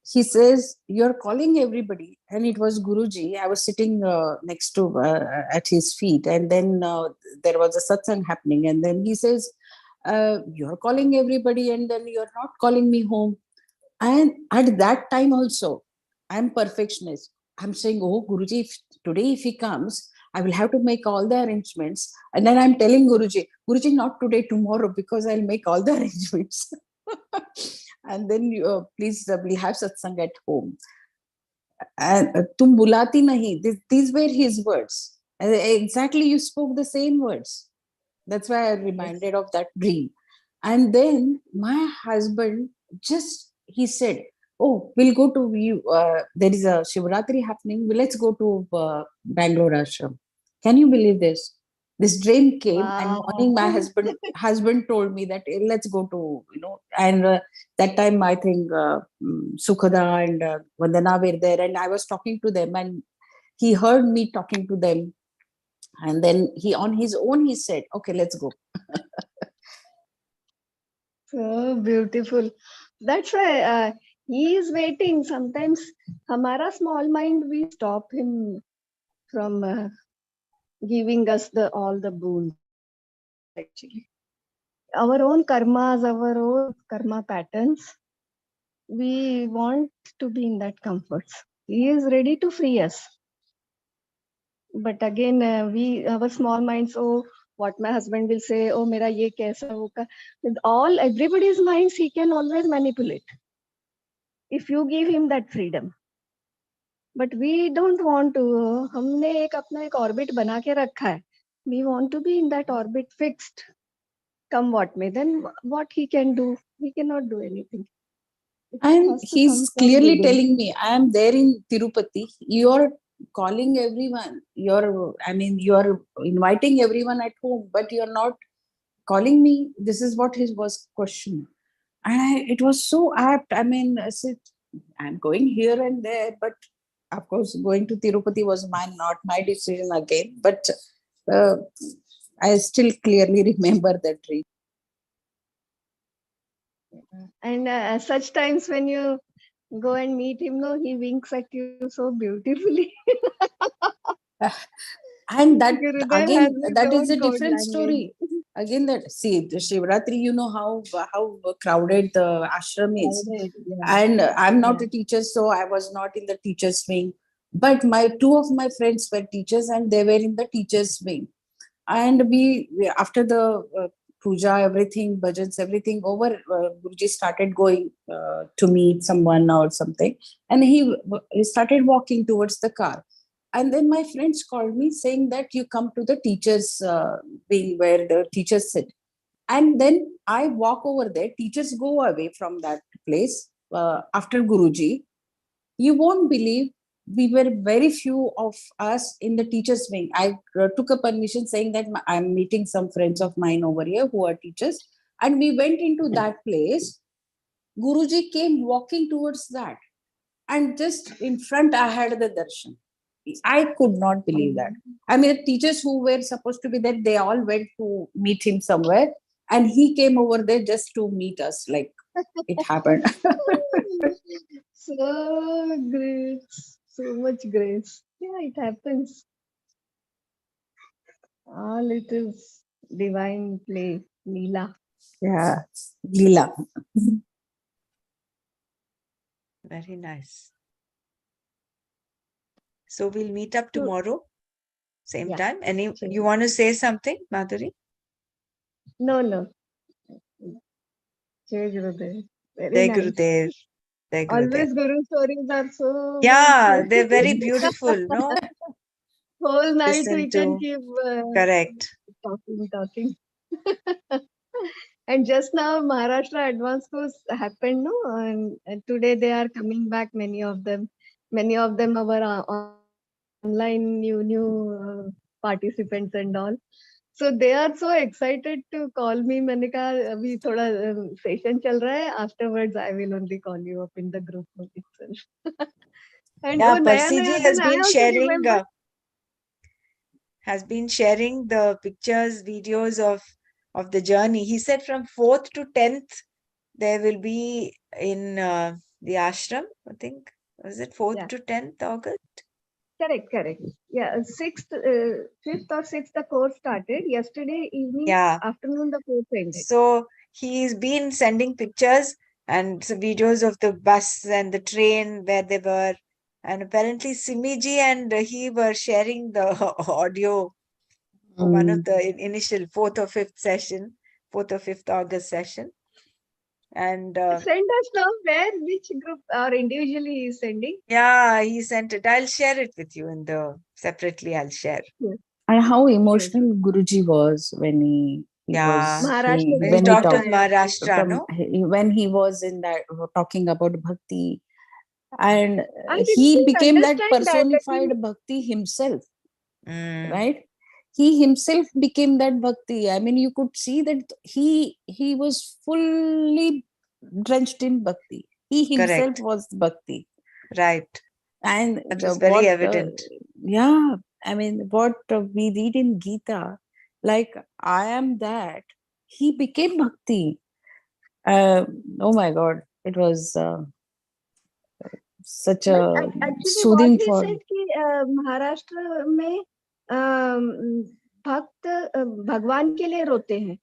Speaker 4: He says, you're calling everybody. And it was Guruji. I was sitting next to, at his feet. And then there was a satsang happening. And then he says, you're calling everybody and then you're not calling me home. And at that time also, I'm perfectionist. I'm saying, oh, Guruji, today if he comes, I will have to make all the arrangements. And then I'm telling Guruji, not today, tomorrow, because I'll make all the arrangements. And then please, we'll have satsang at home. And tum bulati nahi. These were his words. And exactly, you spoke the same words. That's why I'm reminded of that dream. And then my husband he said, oh, we'll go to you. There is a Shivratri happening. Let's go to Bangalore Ashram. Can you believe this? This dream came, and morning my husband told me that let's go to, and that time I think Sukhada and Vandana were there, and I was talking to them, and he heard me talking to them, and then he on his own he said, okay, let's go.
Speaker 6: So beautiful. That's why he is waiting. Sometimes hamara small mind, we stop him from giving us all the boons. Actually, our own karmas, our own karma patterns, we want to be in that comfort. He is ready to free us. But again, our small minds, oh, what my husband will say, oh, mera ye kaisa, wo ka. With everybody's minds, he can always manipulate if you give him that freedom. But we don't want to. हमने अपना एक orbit बना के रखा है. We want to be in that orbit fixed. Come what may, then what he can do? He cannot do anything.
Speaker 4: And he's clearly telling me, I am there in Tirupati. You're calling everyone. You're inviting everyone at home, but you're not calling me. This is what his was question. And it was so apt. I mean, I said, I'm going here and there, but of course, going to Tirupati was not my decision again. But I still clearly remember that dream.
Speaker 6: And such times when you go and meet him, no, he winks at you so beautifully.
Speaker 4: And that
Speaker 6: Gurudev
Speaker 4: again,
Speaker 6: has
Speaker 4: that
Speaker 6: his
Speaker 4: is a
Speaker 6: own code
Speaker 4: different
Speaker 6: language.
Speaker 4: story. Again, that see the Shivratri, you know how crowded the ashram is. And I'm not a teacher, so I was not in the teacher's wing. But two of my friends were teachers, and they were in the teacher's wing. And we after the puja, everything, bhajans, everything over, Guruji started going to meet someone or something, and he started walking towards the car. And then my friends called me saying that you come to the teachers wing where the teachers sit. And then I walk over there. Teachers go away from that place after Guruji. You won't believe we were very few of us in the teachers wing. I took a permission saying that I'm meeting some friends of mine over here who are teachers. And we went into that place. Guruji came walking towards that. And just in front, I had the darshan. I could not believe that. I mean, the teachers who were supposed to be there, they all went to meet him somewhere. And he came over there just to meet us. Like it happened.
Speaker 6: So great. So much grace. Yeah, it happens. All it is divine play, Leela.
Speaker 4: Yeah. Leela.
Speaker 1: Very nice. So we'll meet up
Speaker 6: So-
Speaker 1: tomorrow, same
Speaker 6: Yeah,
Speaker 1: time. Any
Speaker 6: sure.
Speaker 1: you want to say something, Madhuri?
Speaker 6: No, no. Jai Gurudev. Very
Speaker 1: Jai
Speaker 6: nice.
Speaker 1: Gurudev. Jai Gurudev.
Speaker 6: Always Guru stories are so
Speaker 1: Yeah,
Speaker 6: much.
Speaker 1: they're very beautiful, no?
Speaker 6: Whole night
Speaker 1: Listen
Speaker 6: we can
Speaker 1: to.
Speaker 6: keep
Speaker 1: Correct.
Speaker 6: talking. And just now Maharashtra advance course happened, no? And today they are coming back, many of them. Many of them are online new participants and all. So they are so excited to call me. मैंने कहा अभी थोड़ा session चल रहा है. Afterwards I will only call you up in the group itself. And
Speaker 1: Yeah,
Speaker 6: वो नया
Speaker 1: Parsi ji
Speaker 6: नया then I also remember.
Speaker 1: has been sharing the pictures, videos of the journey. He said from 4th to 10th there will be in the ashram, I think. Was it 4th
Speaker 6: Yeah.
Speaker 1: to 10th August?
Speaker 6: Correct. Yeah, 5th or 6th the course started. Yesterday evening,
Speaker 1: Yeah.
Speaker 6: afternoon the course ended.
Speaker 1: So he's been sending pictures and some videos of the bus and the train where they were. And apparently Simiji and he were sharing the audio for one of the initial 4th or 5th session, 4th or 5th August session. And
Speaker 6: Send us now where, which group or individually he is sending.
Speaker 1: yeah, he sent it. I'll share it with you in the separately. I'll share.
Speaker 6: Yes.
Speaker 4: And how emotional Guruji was when he
Speaker 1: Yeah.
Speaker 4: was
Speaker 6: Maharashtra
Speaker 1: When he
Speaker 4: when he
Speaker 1: talked of
Speaker 4: talked
Speaker 1: Maharashtra, no?
Speaker 4: when he was in that talking about bhakti, and
Speaker 6: I did
Speaker 4: he
Speaker 6: not
Speaker 4: became that
Speaker 6: understand that.
Speaker 4: personified bhakti himself,
Speaker 1: Mm,
Speaker 4: right? He himself became that bhakti. I mean, you could see that he was fully drenched in bhakti. He himself
Speaker 1: correct.
Speaker 4: was bhakti.
Speaker 1: Right.
Speaker 4: And
Speaker 1: That was very evident.
Speaker 4: Yeah, I mean, what we read in Gita, like I am that, he became bhakti. Oh my God, it was such
Speaker 6: But
Speaker 4: a
Speaker 6: actually what
Speaker 4: soothing
Speaker 6: he
Speaker 4: for.
Speaker 6: said कि महाराष्ट्र में भक्त भगवान के लिए रोते हैं.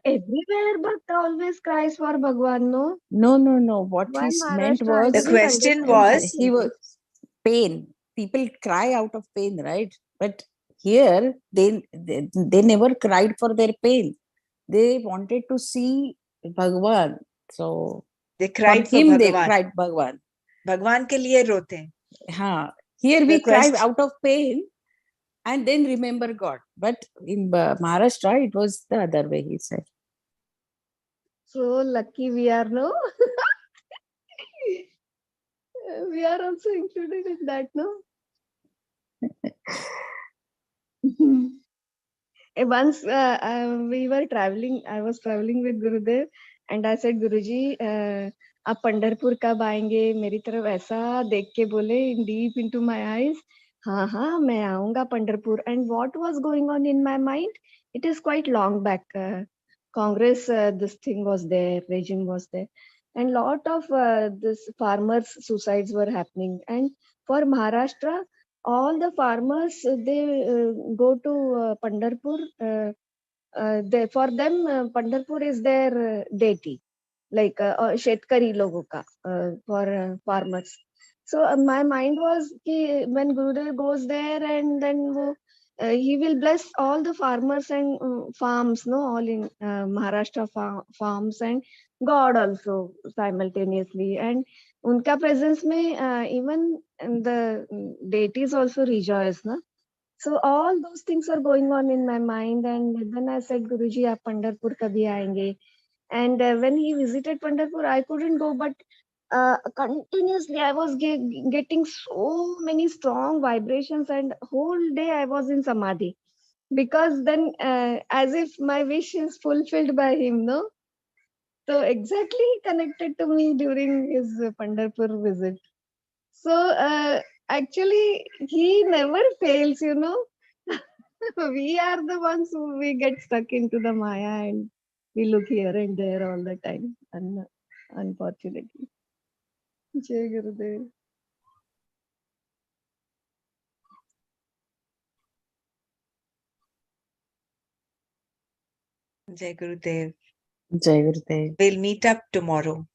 Speaker 6: Everywhere Bhakta always cries for Bhagwan, no?
Speaker 4: No. What
Speaker 6: Why
Speaker 4: he meant
Speaker 6: Maharashtra? I
Speaker 4: was,
Speaker 1: The
Speaker 6: didn't
Speaker 1: question
Speaker 6: understand
Speaker 1: was,
Speaker 4: he was pain. People cry out of pain, right? But here they never cried for their pain. They wanted to see Bhagwan. So
Speaker 1: they
Speaker 4: for
Speaker 1: cried for
Speaker 4: him, they
Speaker 1: Bhagavan.
Speaker 4: cried Bhagwan.
Speaker 1: Bhagwan ke liye rote hain.
Speaker 4: Here we cry
Speaker 1: question-
Speaker 4: out of pain and then remember God. But in Maharashtra, it was the other way, he said.
Speaker 6: So lucky we are, no? We are also included in that, no? Once we were traveling, I was traveling with Gurudev and I said, Guruji, आप पंढरपुर कब आएंगे? मेरी तरफ ऐसा देख के बोले deep into my eyes, हाँ मैं आऊंगा Pandharpur. And what was going on in my mind? It is quite long back. Congress, this thing was there, regime was there, and lot of this farmers suicides were happening. And for Maharashtra, all the farmers they go to Pandharpur. For them, Pandharpur is their deity, like shetkari logo ka for farmers. So my mind was कि when Gurudev goes there and then he will bless all the farmers and farms, no, all in Maharashtra farms and God also simultaneously. And उनका presence में even the deities also rejoice, na? So all those things are going on in my mind, and then I said, Guruji, आप पंढरपुर कभी आएंगे? And when he visited Pandharpur, I couldn't go, but continuously I was getting so many strong vibrations, and whole day I was in samadhi, because then as if my wish is fulfilled by him, no? So exactly he connected to me during his Pandharpur visit. So actually he never fails, you know. We are the ones who we get stuck into the Maya, and we look here and there all the time, unfortunately. Jai Gurudev.
Speaker 1: Jai Gurudev.
Speaker 4: Jai Gurudev.
Speaker 1: We'll meet up tomorrow.